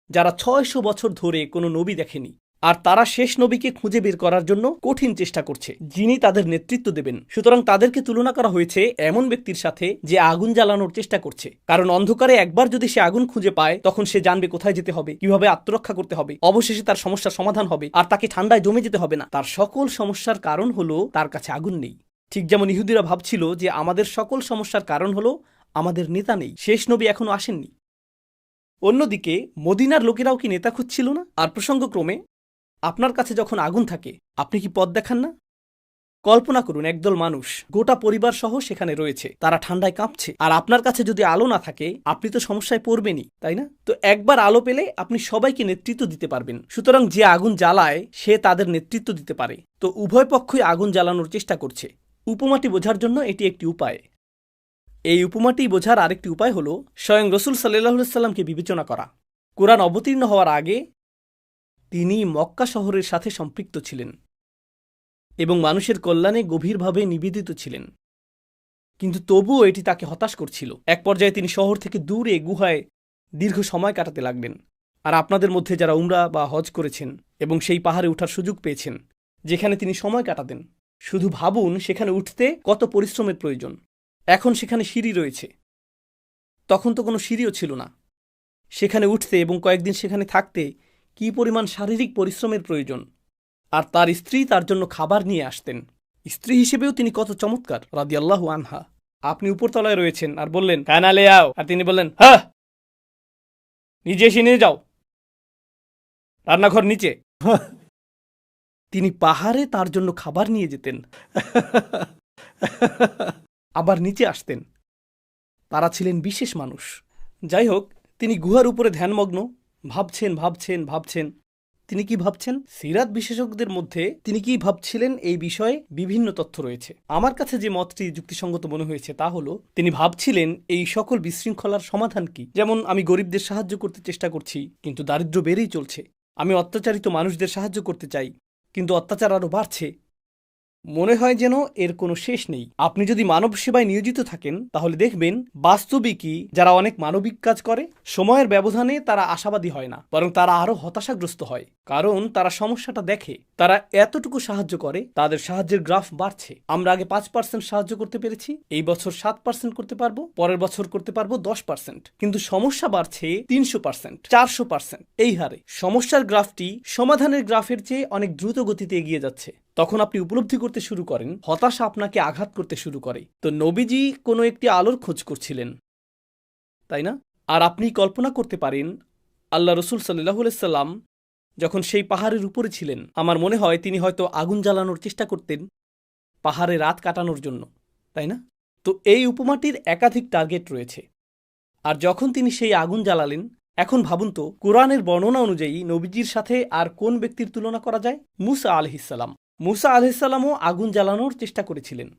যারা 600 বছর ধরে কোনো নবী দেখেনি, আর তারা শেষ নবীকে খুঁজে বের করার জন্য কঠিন চেষ্টা করছে, যিনি তাদের নেতৃত্ব দেবেন। সুতরাং তাদেরকে তুলনা করা হয়েছে এমন ব্যক্তির সাথে যে আগুন জ্বালানোর চেষ্টা করছে, কারণ অন্ধকারে একবার যদি সে আগুন খুঁজে পায়, তখন সে জানবে কোথায় যেতে হবে, কিভাবে আত্মরক্ষা করতে হবে। অবশেষে তার সমস্যার সমাধান হবে, আর তাকে ঠান্ডায় জমে যেতে হবে না। তার সকল সমস্যার কারণ হলো তার কাছে আগুন নেই। ঠিক যেমন ইহুদিরা ভাবছিল যে আমাদের সকল সমস্যার কারণ হলো আমাদের নেতা নেই, শেষ নবী এখনো আসেননি। অন্যদিকে মদিনার লোকেরাও কি নেতা খুঁজছিল না? আর প্রসঙ্গক্রমে আপনার কাছে যখন আগুন থাকে, আপনি কি পথ দেখান না? কল্পনা করুন একদল মানুষ গোটা পরিবার সহ সেখানে রয়েছে, তারা ঠান্ডায় কাঁপছে, আর আপনার কাছে যদি আলো না থাকে আপনি তো সমস্যায় পড়বেনই, তাই না? তো একবার আলো পেলে আপনি সবাইকে নেতৃত্ব দিতে পারবেন। সুতরাং যে আগুন জ্বালায় সে তাদের নেতৃত্ব দিতে পারে। তো উভয় পক্ষই আগুন জ্বালানোর চেষ্টা করছে। উপমাটি বোঝার জন্য এটি একটি উপায়। এই উপমাটি বোঝার আরেকটি উপায় হল স্বয়ং রসুল সাল্লাল্লাহু সাল্লামকে বিবেচনা করা। কোরআন অবতীর্ণ হওয়ার আগে তিনি মক্কা শহরের সাথে সম্পৃক্ত ছিলেন এবং মানুষের কল্যাণে গভীরভাবে নিবেদিত ছিলেন, কিন্তু তবুও এটি তাকে হতাশ করছিল। এক পর্যায়ে তিনি শহর থেকে দূরে গুহায় দীর্ঘ সময় কাটাতে লাগলেন। আর আপনাদের মধ্যে যারা উমরা বা হজ করেছেন এবং সেই পাহাড়ে ওঠার সুযোগ পেয়েছেন যেখানে তিনি সময় কাটাতেন, শুধু ভাবুন সেখানে উঠতে কত পরিশ্রমের প্রয়োজন। এখন সেখানে সিঁড়ি রয়েছে, তখন তো কোনো সিঁড়িও ছিল না। সেখানে উঠতে এবং কয়েকদিন সেখানে থাকতে কী পরিমাণ শারীরিক পরিশ্রমের প্রয়োজন। আর তার স্ত্রী তার জন্য খাবার নিয়ে আসতেন। স্ত্রী হিসেবেও তিনি কত চমৎকার, রাদিয়াল্লাহু আনহা। আপনি উপরতলায় রয়েছেন আর বললেন কানা লে আও, আর তিনি বললেন হ্যাঁ, নিজে এসে নিয়ে যাও, রান্নাঘর নিচে। তিনি পাহাড়ে তার জন্য খাবার নিয়ে যেতেন, আবার নিচে আসতেন। তারা ছিলেন বিশেষ মানুষ। যাই হোক, তিনি গুহার উপরে ধ্যানমগ্ন, ভাবছেন ভাবছেন ভাবছেন। তিনি কি ভাবছেন? সিরাত বিশেষজ্ঞদের মধ্যে তিনি কি ভাবছিলেন এই বিষয়ে বিভিন্ন তথ্য রয়েছে। আমার কাছে যে মতটি যুক্তিসঙ্গত মনে হয়েছে তা হলো তিনি ভাবছিলেন এই সকল বিশৃঙ্খলার সমাধান কি। যেমন আমি গরিবদের সাহায্য করতে চেষ্টা করছি কিন্তু দারিদ্র্য বেড়েই চলছে। আমি অত্যাচারিত মানুষদের সাহায্য করতে চাই কিন্তু অত্যাচার আরও বাড়ছে। মনে হয় যেন এর কোনো শেষ নেই। আপনি যদি মানব সেবায় নিয়োজিত থাকেন তাহলে দেখবেন বাস্তবিকই যারা অনেক মানবিক কাজ করে সময়ের ব্যবধানে তারা আশাবাদী হয় না, বরং তারা আরও হতাশাগ্রস্ত হয়। কারণ তারা সমস্যাটা দেখে, তারা এতটুকু সাহায্য করে, তাদের সাহায্যের গ্রাফ বাড়ছে। আমরা আগে 5% সাহায্য করতে পেরেছি, এই বছর 7% করতে পারবো, পরের বছর করতে পারবো 10%। কিন্তু সমস্যা বাড়ছে 300%, 400% এই হারে। সমস্যার গ্রাফটি সমাধানের গ্রাফের চেয়ে অনেক দ্রুত গতিতে এগিয়ে যাচ্ছে। তখন আপনি উপলব্ধি করতে শুরু করেন হতাশা আপনাকে আঘাত করতে শুরু করে। তো নবীজি কোনো একটি আলোর খোঁজ করছিলেন, তাই না? আর আপনি কল্পনা করতে পারেন আল্লাহ রসুল সাল্লাল্লাহু আলাইহি সাল্লাম যখন সেই পাহাড়ের উপরে ছিলেন, আমার মনে হয় তিনি হয়তো আগুন জ্বালানোর চেষ্টা করতেন পাহাড়ে রাত কাটানোর জন্য, তাই না? তো এই উপমাটির একাধিক টার্গেট রয়েছে। আর যখন তিনি সেই আগুন জ্বালালেন, এখন ভাবুন তো কোরআনের বর্ণনা অনুযায়ী নবীজির সাথে আর কোন ব্যক্তির তুলনা করা যায়? মুসা আলাইহিস সালাম। মুসা আলাইহিস সালামও আগুন জ্বালানোর চেষ্টা করেছিলেন।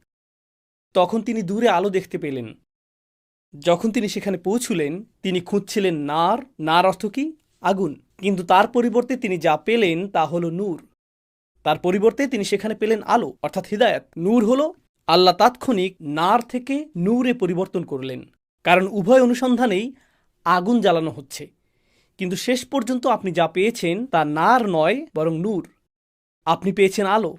তখন তিনি দূরে আলো দেখতে পেলেন। যখন তিনি সেখানে পৌঁছলেন তিনি খুঁজছিলেন নার। নার অর্থ কি? আগুন। কিন্তু তার পরিবর্তে তিনি যা পেলেন তা হলো নূর। তার পরিবর্তে তিনি সেখানে পেলেন আলো, অর্থাৎ হিদায়াত। নূর হলো আল্লাহ তাৎক্ষণিক নার থেকে নূরে পরিবর্তন করলেন, কারণ উভয় অনুসন্ধানেই আগুন জ্বালানো হচ্ছে। কিন্তু শেষ পর্যন্ত আপনি যা পেয়েছেন তা নার নয় বরং নূর। আপনি পেয়েছেন আলো,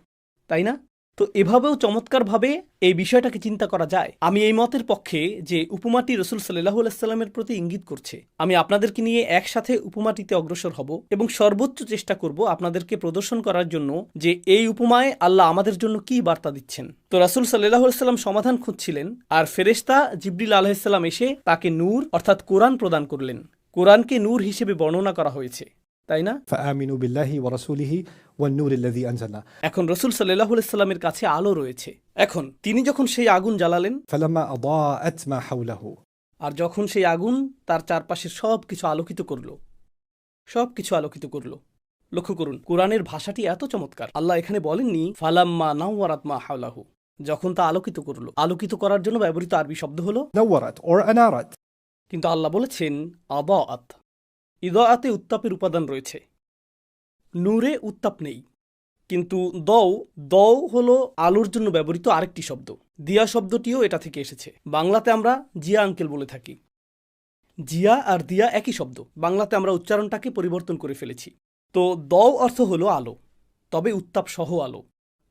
তাই না? তো এভাবেও চমৎকারভাবে এই বিষয়টাকে চিন্তা করা যায়। আমি এই মতের পক্ষে যে উপমাটি রসুল সাল্লাল্লাহু আলাইহি সাল্লামের প্রতি ইঙ্গিত করছে। আমি আপনাদেরকে নিয়ে একসাথে উপমাটিতে অগ্রসর হব এবং সর্বোচ্চ চেষ্টা করব আপনাদেরকে প্রদর্শন করার জন্য যে এই উপমায় আল্লাহ আমাদের জন্য কি বার্তা দিচ্ছেন। তো রাসূল সাল্লাল্লাহু আলাইহি সাল্লাম সমাধান খুঁজছিলেন, আর ফেরেশতা জিবরিল আলাইহিস সালাম এসে তাকে নূর অর্থাৎ কোরআন প্রদান করলেন। কোরআনকে নূর হিসেবে বর্ণনা করা হয়েছে, তাই না? فآمنوا بالله ورسوله والنور الذي أنزلنا। এখন রসুল সাল্লাল্লাহু আলাইহি সাল্লামের কাছে আলো রয়েছে। এখন তিনি যখন সেই আগুন জ্বালালেন, فلما أضاءت ما حوله। আর যখন সেই আগুন তার চারপাশের সবকিছু আলোকিত করল, সবকিছু আলোকিত করল। লক্ষ্য করুন কোরআনের ভাষাটি এত চমৎকার। আল্লাহ এখানে বলেননি ফালাম্মা নাওয়ারাত মা হাওলাহু, যখন তা আলোকিত করল। আলোকিত করার জন্য ব্যবহৃত আরবি শব্দ হলো نورت or أنارت। কিন্তু আল্লাহ বলেছেন আদাআত। ইদাআতে উত্তাপের উপাদান রয়েছে, নূরে উত্তাপ নেই। কিন্তু দও হলো আলোর জন্য ব্যবহৃত আরেকটি শব্দ। দিয়া শব্দটিও এটা থেকে এসেছে। বাংলাতে আমরা জিয়া আঙ্কেল বলে থাকি। জিয়া আর দিয়া একই শব্দ, বাংলাতে আমরা উচ্চারণটাকে পরিবর্তন করে ফেলেছি। তো দও অর্থ হলো আলো, তবে উত্তাপ সহ আলো।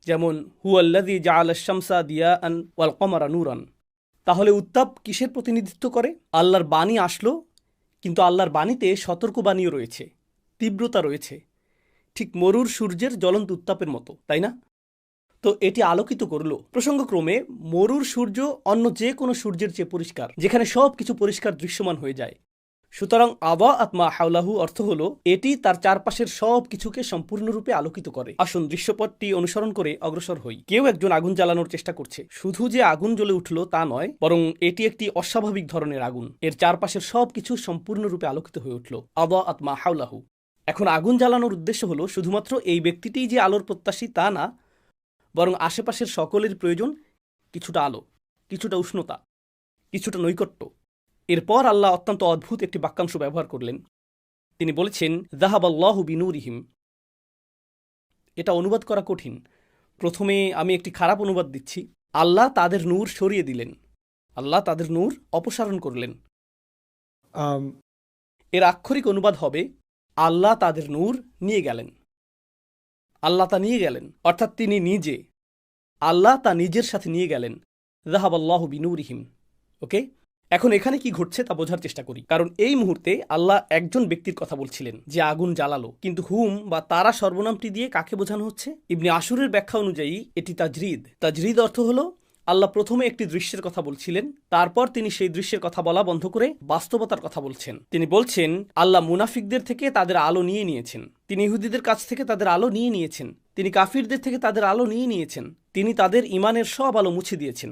যেমন হুয়াল্লাযী জাআলা আশ-শামসা দিয়াআন ওয়াল কমারা নূরান। তাহলে উত্তাপ কিসের প্রতিনিধিত্ব করে? আল্লাহর বাণী আসলো, কিন্তু আল্লাহর বাণীতে সতর্কবাণীও রয়েছে, তীব্রতা রয়েছে, ঠিক মরুর সূর্যের জ্বলন্ত উত্তাপের মতো, তাই না? তো এটি আলোকিত করল। প্রসঙ্গক্রমে মরুর সূর্য অন্য যে কোনো সূর্যের চেয়ে পরিষ্কার, যেখানে সব কিছু পরিষ্কার দৃশ্যমান হয়ে যায়। সুতরাং আবা আত্মা হাওলাহু অর্থ হলো এটি তার চারপাশের সব কিছুকে সম্পূর্ণরূপে আলোকিত করে। আসুন দৃশ্যপটটি অনুসরণ করে অগ্রসর হই। কেউ একজন আগুন জ্বালানোর চেষ্টা করছে। শুধু যে আগুন জ্বলে উঠল তা নয়, বরং এটি একটি অস্বাভাবিক ধরনের আগুন। এর চারপাশের সবকিছু সম্পূর্ণরূপে আলোকিত হয়ে উঠল। আবা আত্মা হাওলাহু। এখন আগুন জ্বালানোর উদ্দেশ্য হলো শুধুমাত্র এই ব্যক্তিটিই যে আলোর প্রত্যাশী তা না, বরং আশেপাশের সকলের প্রয়োজন কিছুটা আলো, কিছুটা উষ্ণতা, কিছুটা নৈকট্য। এরপর আল্লাহ অত্যন্ত অদ্ভুত একটি বাক্যাংশ ব্যবহার করলেন। তিনি বলেছেন, যাহাবাল্লাহু বিনূরিহিম। এটা অনুবাদ করা কঠিন। প্রথমে আমি একটি খারাপ অনুবাদ দিচ্ছি। আল্লাহ তাদের নূর সরিয়ে দিলেন, আল্লাহ তাদের নূর অপসারণ করলেন। Um, এর আক্ষরিক অনুবাদ হবে, আল্লাহ তাদের নূর নিয়ে গেলেন। আল্লাহ তা নিয়ে গেলেন, অর্থাৎ তিনি নিজে, আল্লাহ তা নিজের সাথে নিয়ে গেলেন। যাহাবাল্লাহু বিনূরিহিম। ওকে, এখন এখানে কি ঘটছে তা বোঝার চেষ্টা করি। কারণ এই মুহূর্তে আল্লাহ একজন ব্যক্তির কথা বলছিলেন যে আগুন জ্বালালো, কিন্তু হুম বা তারা সর্বনামটি দিয়ে কাকে বোঝানো হচ্ছে? ইবনে আশুরের ব্যাখ্যা অনুযায়ী এটি তাজরিদ। তাজরিদ অর্থ হলো আল্লাহ প্রথমে একটি দৃশ্যের কথা বলছিলেন, তারপর তিনি সেই দৃশ্যের কথা বলা বন্ধ করে বাস্তবতার কথা বলছেন। তিনি বলছেন আল্লাহ মুনাফিকদের থেকে তাদের আলো নিয়ে নিয়েছেন, তিনি ইহুদিদের কাছ থেকে তাদের আলো নিয়ে নিয়েছেন, তিনি কাফিরদের থেকে তাদের আলো নিয়ে নিয়েছেন, তিনি তাদের ইমানের সব আলো মুছে দিয়েছেন।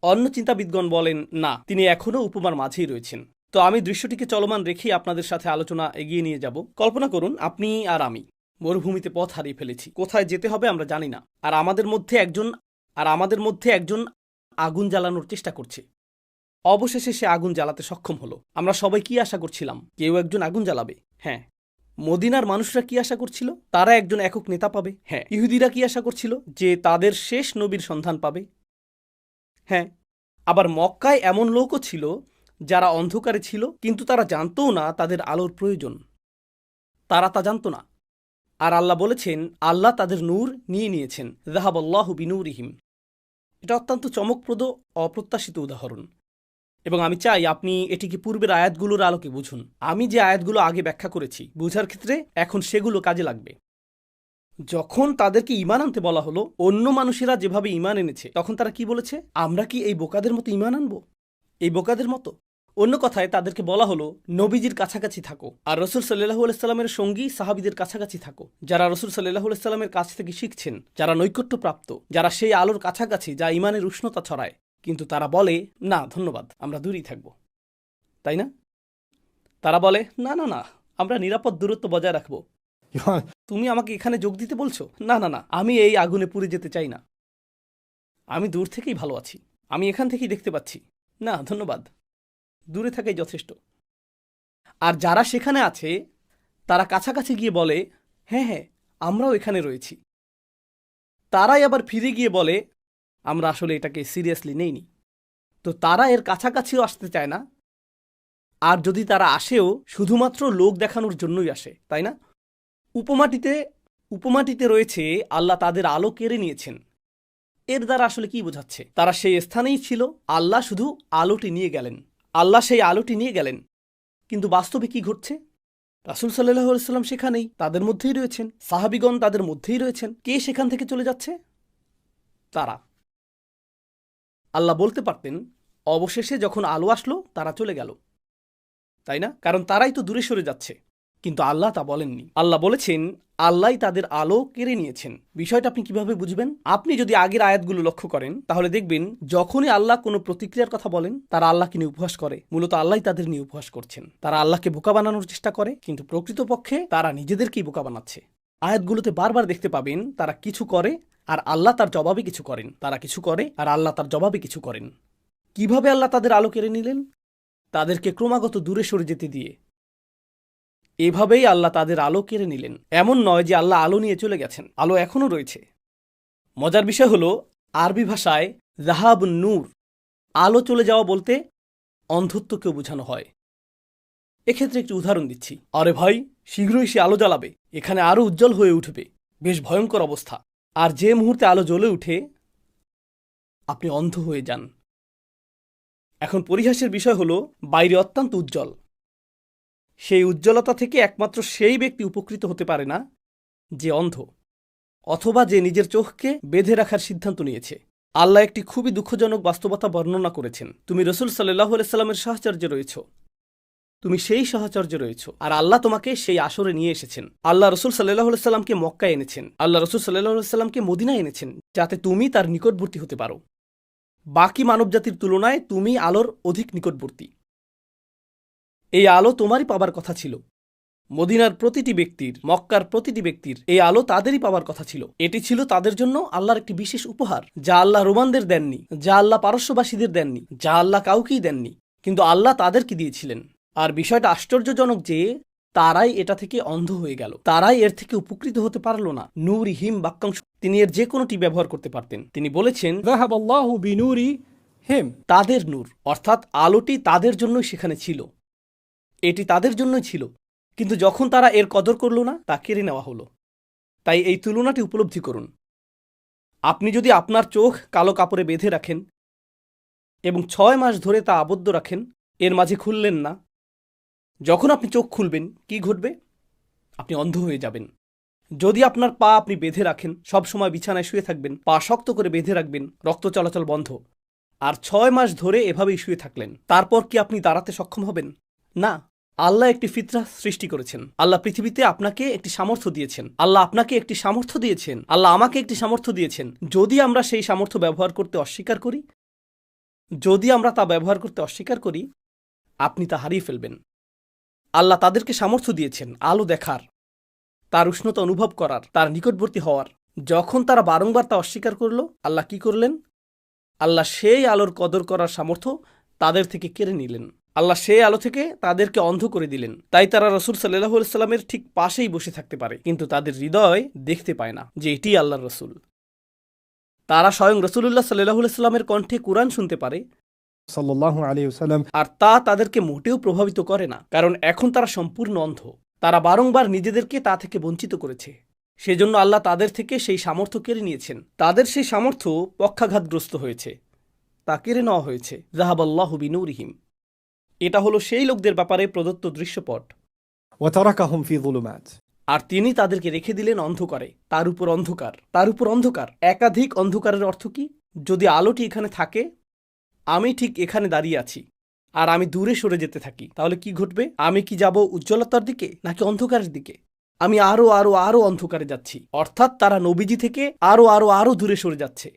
অন্য চিন্তাবিদগণ বলেন না, তিনি এখনও উপমার মাঝেই রয়েছেন। তো আমি দৃশ্যটিকে চলমান রেখেই আপনাদের সাথে আলোচনা এগিয়ে নিয়ে যাব। কল্পনা করুন আপনি আর আমি মরুভূমিতে পথ হারিয়ে ফেলেছি। কোথায় যেতে হবে আমরা জানি না। আর আমাদের মধ্যে একজন আগুন জ্বালানোর চেষ্টা করছে। অবশেষে সে আগুন জ্বালাতে সক্ষম হলো। আমরা সবাই কি আশা করছিলাম? কেউ একজন আগুন জ্বালাবে। হ্যাঁ। মদিনার মানুষরা কি আশা করছিল? তারা একজন একক নেতা পাবে। হ্যাঁ। ইহুদিরা কি আশা করছিল? যে তাদের শেষ নবীর সন্ধান পাবে। হ্যাঁ। আবার মক্কায় এমন লোকও ছিল যারা অন্ধকারে ছিল, কিন্তু তারা জানতও না তাদের আলোর প্রয়োজন। তারা তা জানত না। আর আল্লাহ বলেছেন আল্লাহ তাদের নূর নিয়ে নিয়েছেন। যাহাবাল্লাহু বিনূরিহিম। এটা অত্যন্ত চমকপ্রদ, অপ্রত্যাশিত উদাহরণ। এবং আমি চাই আপনি এটিকে পূর্বের আয়াতগুলোর আলোকে বুঝুন। আমি যে আয়াতগুলো আগে ব্যাখ্যা করেছি, বুঝার ক্ষেত্রে এখন সেগুলো কাজে লাগবে। যখন তাদেরকে ঈমান আনতে বলা হলো, অন্য মানুষেরা যেভাবে ঈমান এনেছে, তখন তারা কি বলেছে? আমরা কি এই বোকাদের মতো ঈমান আনবো? এই বোকাদের মতো? অন্য কথায় তাদেরকে বলা হলো নবীজির কাছাকাছি থাকো, আর রসুল সাল্লাল্লাহু আলাইহি সাল্লামের সঙ্গী সাহাবীদের কাছাকাছি থাকো, যারা রসুল সাল্লাল্লাহু আলাইহি সাল্লামের কাছ থেকে শিখছেন, যারা নৈকট্যপ্রাপ্ত, যারা সেই আলোর কাছাকাছি যা ঈমানের উষ্ণতা ছড়ায়। কিন্তু তারা বলে না ধন্যবাদ, আমরা দূরেই থাকব। তাই না? তারা বলে না না না, আমরা নিরাপদ দূরত্ব বজায় রাখব। তুমি আমাকে এখানে যোগ দিতে বলছো? না না না, আমি এই আগুনে পুড়ে যেতে চাই না। আমি দূর থেকেই ভালো আছি, আমি এখান থেকেই দেখতে পাচ্ছি। না ধন্যবাদ, দূরে থাকাই যথেষ্ট। আর যারা সেখানে আছে তারা কাছাকাছি গিয়ে বলে হ্যাঁ হ্যাঁ, আমরাও এখানে রয়েছি। তারাই আবার ফিরে গিয়ে বলে আমরা আসলে এটাকে সিরিয়াসলি নেইনি। তো তারা এর কাছাকাছিও আসতে চায় না। আর যদি তারা আসেও শুধুমাত্র লোক দেখানোর জন্যই আসে, তাই না? উপমাটিতে রয়েছে আল্লাহ তাদের আলো কেড়ে নিয়েছেন। এর দ্বারা আসলে কি বোঝাচ্ছে? তারা সেই স্থানেই ছিল, আল্লাহ শুধু আলোটি নিয়ে গেলেন। আল্লাহ সেই আলোটি নিয়ে গেলেন, কিন্তু বাস্তবে কি ঘটছে? রাসূল সাল্লাল্লাহু আলাইহি সাল্লাম সেখানেই, তাদের মধ্যেই রয়েছেন, সাহাবীগণ তাদের মধ্যেই রয়েছেন। কে সেখান থেকে চলে যাচ্ছে? তারা। আল্লাহ বলতে পারতেন অবশেষে যখন আলো আসলো তারা চলে গেল, তাই না? কারণ তারাই তো দূরে সরে যাচ্ছে। কিন্তু আল্লাহ তা বলেননি। আল্লাহ বলেছেন আল্লাহই তাদের আলো কেড়ে নিয়েছেন। বিষয়টা আপনি কিভাবে বুঝবেন? আপনি যদি আগের আয়াতগুলো লক্ষ্য করেন তাহলে দেখবেন যখনই আল্লাহ কোনো প্রতিক্রিয়ার কথা বলেন তারা আল্লাহকে নিয়ে উপহাস করে। মূলত আল্লাহই তাদের নিয়ে উপহাস করছেন। তারা আল্লাহকে বোকা বানানোর চেষ্টা করে, কিন্তু প্রকৃতপক্ষে তারা নিজেদেরকেই বোকা বানাচ্ছে। আয়াতগুলোতে বারবার দেখতে পাবেন তারা কিছু করে আর আল্লাহ তার জবাবে কিছু করেন, তারা কিছু করে আর আল্লাহ তার জবাবে কিছু করেন। কিভাবে আল্লাহ তাদের আলো কেড়ে নিলেন? তাদেরকে ক্রমাগত দূরে সরে যেতে দিয়ে। এভাবেই আল্লাহ তাদের আলো কেড়ে নিলেন। এমন নয় যে আল্লাহ আলো নিয়ে চলে গেছেন, আলো এখনও রয়েছে। মজার বিষয় হলো আরবি ভাষায় যাহাবুন নূর, আলো চলে যাওয়া বলতে অন্ধত্বকেও বোঝানো হয়। এক্ষেত্রে একটি উদাহরণ দিচ্ছি। আরে ভাই, শীঘ্রই সে আলো জ্বালাবে, এখানে আরো উজ্জ্বল হয়ে উঠবে, বেশ ভয়ঙ্কর অবস্থা। আর যে মুহূর্তে আলো জ্বলে উঠে আপনি অন্ধ হয়ে যান। এখন পরিহাসের বিষয় হলো বাইরে অত্যন্ত উজ্জ্বল, সেই উজ্জ্বলতা থেকে একমাত্র সেই ব্যক্তি উপকৃত হতে পারে না যে অন্ধ, অথবা যে নিজের চোখকে বেঁধে রাখার সিদ্ধান্ত নিয়েছে। আল্লাহ একটি খুবই দুঃখজনক বাস্তবতা বর্ণনা করেছেন। তুমি রসুল সাল্লাল্লাহু আলাইহি সাল্লামের সাহচর্যে রয়েছ, তুমি সেই সাহচর্যে রয়েছ, আর আল্লাহ তোমাকে সেই আসরে নিয়ে এসেছেন। আল্লাহ রসুল সাল্লাহ সাল্লামকে মক্কায় এনেছেন, আল্লাহ রসুল সাল্লাহ সাল্লামকে মদিনায় এনেছেন, যাতে তুমি তার নিকটবর্তী হতে পারো। বাকি মানবজাতির তুলনায় তুমি আলোর অধিক নিকটবর্তী। এই আলো তোমারই পাবার কথা ছিল। মদিনার প্রতিটি ব্যক্তির, মক্কার প্রতিটি ব্যক্তির এই আলো তাদেরই পাওয়ার কথা ছিল। এটি ছিল তাদের জন্য আল্লাহর একটি বিশেষ উপহার, যা আল্লাহ রোমানদের দেননি, যা আল্লাহ পারস্যবাসীদের দেননি, যা আল্লাহ কাউকেই দেননি, কিন্তু আল্লাহ তাদেরকে দিয়েছিলেন। আর বিষয়টা আশ্চর্যজনক যে তারাই এটা থেকে অন্ধ হয়ে গেল, তারাই এর থেকে উপকৃত হতে পারল না। নূরিহিম বাক্যাংশ, তিনি এর যে কোনোটি ব্যবহার করতে পারতেন। তিনি বলেছেন ذهب الله بنورهم তাদের নূর, অর্থাৎ আলোটি তাদের জন্যই সেখানে ছিল, এটি তাদের জন্যই ছিল, কিন্তু যখন তারা এর কদর করল না, তা কেড়ে নেওয়া হলো। তাই এই তুলনাটি উপলব্ধি করুন। আপনি যদি আপনার চোখ কালো কাপড়ে বেঁধে রাখেন এবং 6 মাস ধরে তা আবদ্ধ রাখেন, এর মাঝে খুললেন না, যখন আপনি চোখ খুলবেন কি ঘটবে? আপনি অন্ধ হয়ে যাবেন। যদি আপনার পা আপনি বেঁধে রাখেন, সব সময় বিছানায় শুয়ে থাকবেন, পা শক্ত করে বেঁধে রাখবেন, রক্ত চলাচল বন্ধ, আর 6 মাস ধরে এভাবেই শুয়ে থাকলেন, তারপর কি আপনি দাঁড়াতে সক্ষম হবেন? না। আল্লাহ একটি ফিতরা সৃষ্টি করেছেন। আল্লাহ পৃথিবীতে আপনাকে একটি সামর্থ্য দিয়েছেন। আল্লাহ আপনাকে একটি সামর্থ্য দিয়েছেন। আল্লাহ আমাকে একটি সামর্থ্য দিয়েছেন। যদি আমরা সেই সামর্থ্য ব্যবহার করতে অস্বীকার করি, যদি আমরা তা ব্যবহার করতে অস্বীকার করি, আপনি তা হারিয়ে ফেলবেন। আল্লাহ তাদেরকে সামর্থ্য দিয়েছেন আলো দেখার, তার উষ্ণতা অনুভব করার, তার নিকটবর্তী হওয়ার। যখন তারা বারংবার তা অস্বীকার করল, আল্লাহ কি করলেন? আল্লাহ সেই আলোর কদর করার সামর্থ্য তাদের থেকে কেড়ে নিলেন। আল্লাহ সেই আলো থেকে তাদেরকে অন্ধ করে দিলেন। তাই তারা রসুল সাল্লাহ সাল্লামের ঠিক পাশেই বসে থাকতে পারে, কিন্তু তাদের হৃদয় দেখতে পায় না যে এটি আল্লাহর রসুল। তারা স্বয়ং রসুল্লাহ সাল্লাহ সাল্লামের কণ্ঠে কুরআন শুনতে পারে, সাল্লাল্লাহু আলাইহি ওয়াসাল্লাম, আর তা তাদেরকে মোটেও প্রভাবিত করে না, কারণ এখন তারা সম্পূর্ণ অন্ধ। তারা বারংবার নিজেদেরকে তা থেকে বঞ্চিত করেছে। সেজন্য আল্লাহ তাদের থেকে সেই সামর্থ্য কেড়ে নিয়েছেন। তাদের সেই সামর্থ্য পক্ষাঘাতগ্রস্ত হয়েছে, তা কেড়ে নেওয়া হয়েছে। যাহাবাল্লাহু বিনূরিহিম, এটা হলো সেই লোকদের ব্যাপারে প্রদত্ত দৃশ্যপট। وتركهم في ظلمات আর তিনি তাদেরকে রেখে দিলেন অন্ধকারে, তার উপর অন্ধকার, তার উপর অন্ধকার। একাধিক অন্ধকারের অর্থ কি? যদি আলোটি এখানে থাকে, আমি ঠিক এখানে দাঁড়িয়ে আছি, আর আমি দূরে সরে যেতে থাকি, তাহলে কি ঘটবে? আমি কি যাব উজ্জ্বলতার দিকে নাকি অন্ধকারের দিকে? আমি আরো আরো আরো অন্ধকারে যাচ্ছি। অর্থাৎ তারা নবীজি থেকে আরো আরো আরো দূরে সরে যাচ্ছে।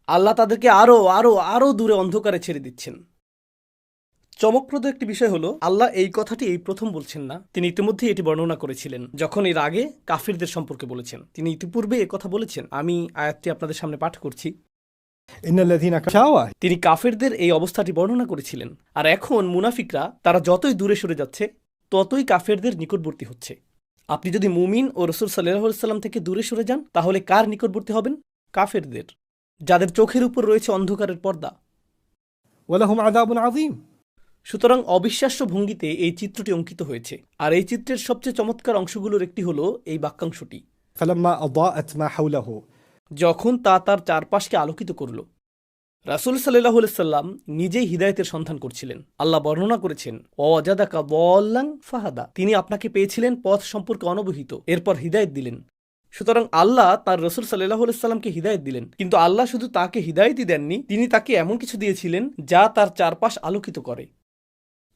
আল্লাহ তাদেরকে আরো আরো আরো দূরে অন্ধকারে ছেড়ে দিচ্ছেন। চমকপ্রদ একটি বিষয় হলো, আল্লাহ এই কথাটি এই প্রথম বলছেন না। তিনি ইতিমধ্যে এটি বর্ণনা করেছিলেন যখন এর আগে কাফিরদের সম্পর্কে বলেছেন। তিনি ইতিপূর্বে এ কথা বলেছেন। আমি আয়াতটি আপনাদের সামনে পাঠ করছি। إن الذين كفروا তিনি কাফিরদের এই অবস্থাটি বর্ণনা করেছিলেন। আর এখন মুনাফিকরা তারা যতই দূরে সরে যাচ্ছে, ততই কাফেরদের নিকটবর্তী হচ্ছে। আপনি যদি মুমিন ও রসুল সাল্লাল্লাহু আলাইহি সাল্লাম থেকে দূরে সরে যান, তাহলে কার নিকটবর্তী হবেন? কাফেরদের, যাদের চোখের উপর রয়েছে অন্ধকারের পর্দা। ولهم عذاب عظيم সুতরাং অবিশ্বাস্য ভঙ্গিতে এই চিত্রটি অঙ্কিত হয়েছে। আর এই চিত্রের সবচেয়ে চমৎকার অংশগুলোর একটি হলো এই বাক্যাংশটি, فلما أضاءت ما حوله যখন তা তার চারপাশকে আলোকিত করল। রাসূল সাল্লাল্লাহু আলাইহি সাল্লাম নিজেই হিদায়াতের সন্ধান করছিলেন। আল্লাহ বর্ণনা করেছেন, ওয়াজাদাকা দাল্লান ফাহাদা, তিনি আপনাকে পেয়েছিলেন পথ সম্পর্কে অনবহিত, এরপর হিদায়াত দিলেন। সুতরাং আল্লাহ তার রসুল সাল্লাল্লাহু আলাইহি সাল্লামকে হিদায়াত দিলেন, কিন্তু আল্লাহ শুধু তাকে হিদায়াতই দেননি, তিনি তাকে এমন কিছু দিয়েছিলেন যা তার চারপাশ আলোকিত করে।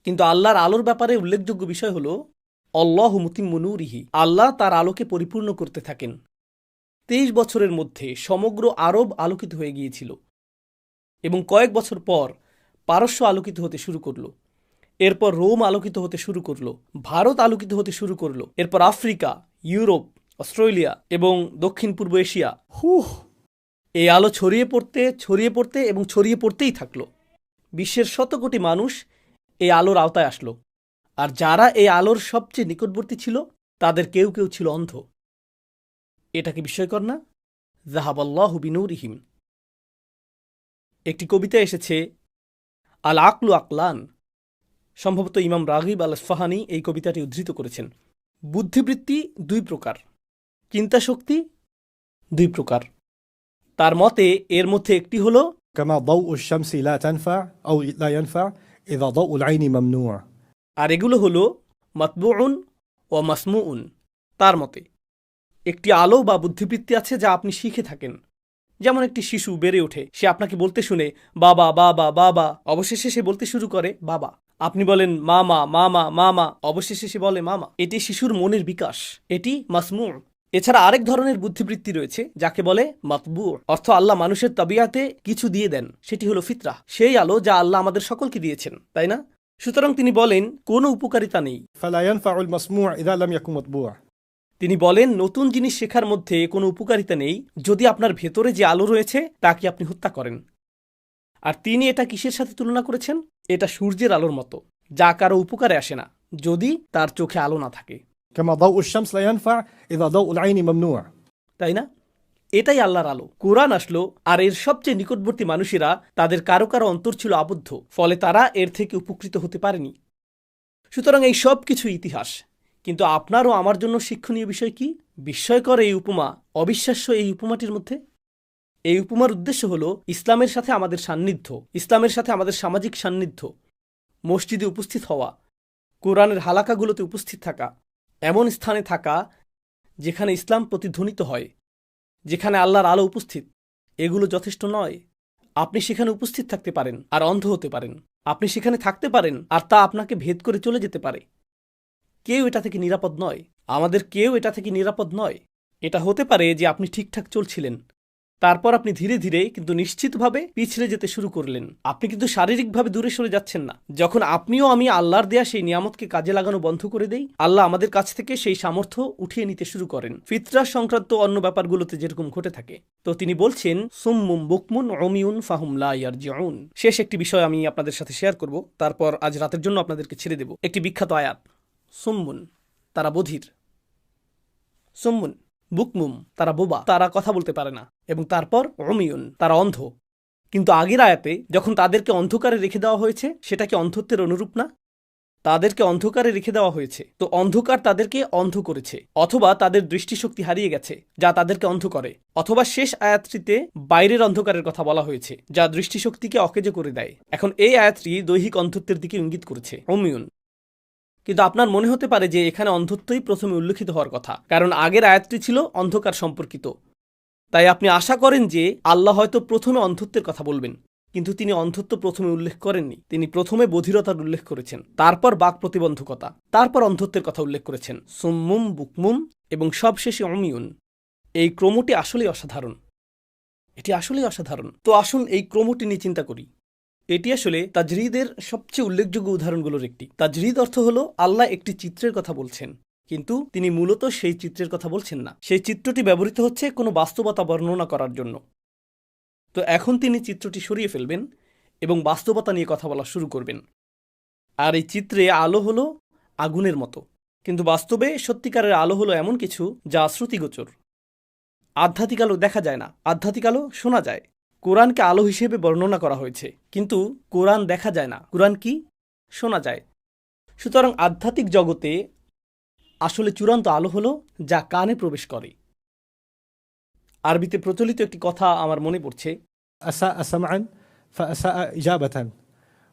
কিন্তু আল্লাহর আলোর ব্যাপারে উল্লেখযোগ্য বিষয় হল, আল্লাহু মুতিম্মু নূরিহি, আল্লাহ তার আলোকে পরিপূর্ণ করতে থাকেন। 23 বছরের মধ্যে সমগ্র আরব আলোকিত হয়ে গিয়েছিল, এবং কয়েক বছর পর পারস্য আলোকিত হতে শুরু করল, এরপর রোম আলোকিত হতে শুরু করল, ভারত আলোকিত হতে শুরু করল, এরপর আফ্রিকা, ইউরোপ, অস্ট্রেলিয়া এবং দক্ষিণ পূর্ব এশিয়া। এই আলো ছড়িয়ে পড়তে এবং ছড়িয়ে পড়তেই থাকল। বিশ্বের শত কোটি মানুষ এই আলোর আওতায় আসলো, আর যারা এই আলোর সবচেয়ে নিকটবর্তী ছিল, তাদের কেউ কেউ ছিল অন্ধ। এটা কি বিস্ময়কর না? যাহাবাল্লাহু বিনূরিহিম। একটি কবিতা এসেছে, আল আকলু আকলান। সম্ভবত ইমাম রাগিব আল আসফাহানি এই কবিতাটি উদ্ধৃত করেছেন। বুদ্ধিবৃত্তি 2 প্রকার, চিন্তাশক্তি 2 প্রকার। তার মতে এর মধ্যে একটি হল, كما ضوء الشمس لا تنفع أو لا ينفع إذا ضوء العين ممنوع আর এগুলো হল মাতবুউন ও মাসমুউন। তার মতে একটি আলো বা বুদ্ধিবৃত্তি আছে যা আপনি শিখে থাকেন। যেমন একটি শিশু বেড়ে ওঠে, সে আপনাকে বলতে শুনে বাবা বাবা বাবা, অবশেষে সে বলতে শুরু করে বাবা। আপনি বলেন মামা মামা মামা, অবশেষে সে বলে মামা। এটি শিশুর মনের বিকাশ, এটি মাসমু। এছাড়া আরেক ধরনের বুদ্ধিবৃত্তি রয়েছে যাকে বলে মাতবু, অর্থ আল্লাহ মানুষের তাবিয়াতে কিছু দিয়ে দেন, সেটি হলো ফিতরা, সেই আলো যা আল্লাহ আমাদের সকলকে দিয়েছেন, তাই না? সুতরাং তিনি বলেন কোনো উপকারিতা নেই। فلا ينفع المسموع إذا لم يكن مطبوع. তিনি বলেন নতুন জিনিস শেখার মধ্যে কোনো উপকারিতা নেই যদি আপনার ভেতরে যে আলো রয়েছে তাকে আপনি হত্যা করেন। আর তিনি এটা কিসের সাথে তুলনা করেছেন? এটা সূর্যের আলোর মতো, যা কারো উপকারে আসে না যদি তার চোখে আলো না থাকে, كما ضوء الشمس لا ينفع إذا ضوء العين ممنوع. তাই না? এটাই আল্লাহর আলো। কোরআন আসলো, আর এর সবচেয়ে নিকটবর্তী মানুষেরা তাদের কারো কারো অন্তর ছিল আবদ্ধ, ফলে তারা এর থেকে উপকৃত হতে পারেনি। সুতরাং এই সব কিছু ইতিহাস, কিন্তু আপনার ও আমার জন্য শিক্ষণীয় বিষয় কি? বিস্ময়কর এই উপমা, অবিশ্বাস্য এই উপমাটির মধ্যে। এই উপমার উদ্দেশ্য হলো ইসলামের সাথে আমাদের সান্নিধ্য, ইসলামের সাথে আমাদের সামাজিক সান্নিধ্য, মসজিদে উপস্থিত হওয়া, কোরআনের হালাকাগুলোতে উপস্থিত থাকা, এমন স্থানে থাকা যেখানে ইসলাম প্রতিধ্বনিত হয়, যেখানে আল্লাহর আলো উপস্থিত। এগুলো যথেষ্ট নয়। আপনি সেখানে উপস্থিত থাকতে পারেন আর অন্ধ হতে পারেন, আপনি সেখানে থাকতে পারেন আর তা আপনাকে ভেদ করে চলে যেতে পারে। কেউ এটা থেকে নিরাপদ নয়, আমাদের কেউ এটা থেকে নিরাপদ নয়। এটা হতে পারে যে আপনি ঠিকঠাক চলছিলেন, তারপর আপনি ধীরে ধীরে কিন্তু নিশ্চিতভাবে পিছলে যেতে শুরু করলেন। আপনি কিন্তু শারীরিকভাবে দূরে সরে যাচ্ছেন না। যখন আপনিও আমি আল্লাহর দেয়া সেই নিয়ামতকে কাজে লাগানো বন্ধ করে দেই, আল্লাহ আমাদের কাছ থেকে সেই সামর্থ্য উঠিয়ে নিতে শুরু করেন, ফিতরা সংক্রান্ত অন্য ব্যাপারগুলোতে যেরকম ঘটে থাকে। তো তিনি বলছেন সুম্মুম বুকমুন উমিউন ফাহুম লা ইয়ারজিউন। শেষ একটি বিষয় আমি আপনাদের সাথে শেয়ার করব, তারপর আজ রাতের জন্য আপনাদেরকে ছেড়ে দেব। একটি বিখ্যাত আয়াত, সুম্মুন তারা বধির, সুম্মুন বুকমুম তারা বোবা, তারা কথা বলতে পারে না, এবং তারপর উমিউন তারা অন্ধ। কিন্তু আগের আয়াতে যখন তাদেরকে অন্ধকারে রেখে দেওয়া হয়েছে, সেটা কি অন্ধত্বের অনুরূপ না? তাদেরকে অন্ধকারে রেখে দেওয়া হয়েছে, তো অন্ধকার তাদেরকে অন্ধ করেছে, অথবা তাদের দৃষ্টিশক্তি হারিয়ে গেছে যা তাদেরকে অন্ধ করে, অথবা শেষ আয়াতটিতে বাইরের অন্ধকারের কথা বলা হয়েছে যা দৃষ্টিশক্তিকে অকেজো করে দেয়। এখন এই আয়াতটি দৈহিক অন্ধত্বের দিকে ইঙ্গিত করেছে, উমিউন। কিন্তু আপনার মনে হতে পারে যে এখানে অন্ধত্বই প্রথমে উল্লেখিত হওয়ার কথা, কারণ আগের আয়াতটি ছিল অন্ধকার সম্পর্কিত। তাই আপনি আশা করেন যে আল্লাহ হয়তো প্রথমে অন্ধত্বের কথা বলবেন, কিন্তু তিনি অন্ধত্ব প্রথমে উল্লেখ করেননি। তিনি প্রথমে বধিরতার উল্লেখ করেছেন, তারপর বাক প্রতিবন্ধকতা, তারপর অন্ধত্বের কথা উল্লেখ করেছেন, সুম্মুম বুকমুম এবং সবশেষে অমিউন। এই ক্রমটি আসলেই অসাধারণ, এটি আসলেই অসাধারণ। তো আসুন এই ক্রমটি নিয়ে চিন্তা করি। এটি আসলে তাজরিদের সবচেয়ে উল্লেখযোগ্য উদাহরণগুলোর একটি। তাজরিদ অর্থ হলো আল্লাহ একটি চিত্রের কথা বলছেন, কিন্তু তিনি মূলত সেই চিত্রের কথা বলছেন না। সেই চিত্রটি ব্যবহৃত হচ্ছে কোনো বাস্তবতা বর্ণনা করার জন্য। তো এখন তিনি চিত্রটি সরিয়ে ফেলবেন এবং বাস্তবতা নিয়ে কথা বলা শুরু করবেন। আর এই চিত্রে আলো হলো আগুনের মতো, কিন্তু বাস্তবে সত্যিকারের আলো হলো এমন কিছু যা শ্রুতিগোচর। আধ্যাত্মিক আলো দেখা যায় না, আধ্যাত্মিক আলো শোনা যায়। কোরআনকে আলো হিসেবে বর্ণনা করা হয়েছে, কিন্তু কোরআন দেখা যায় না, কোরআন কি শোনা যায়। সুতরাং আধ্যাত্মিক জগতে আসলে চূড়ান্ত আলো হলো যা কানে প্রবেশ করে। আরবিতে প্রচলিত একটি কথা আমার মনে পড়ছে, أساء سمعا فأساء إجابة.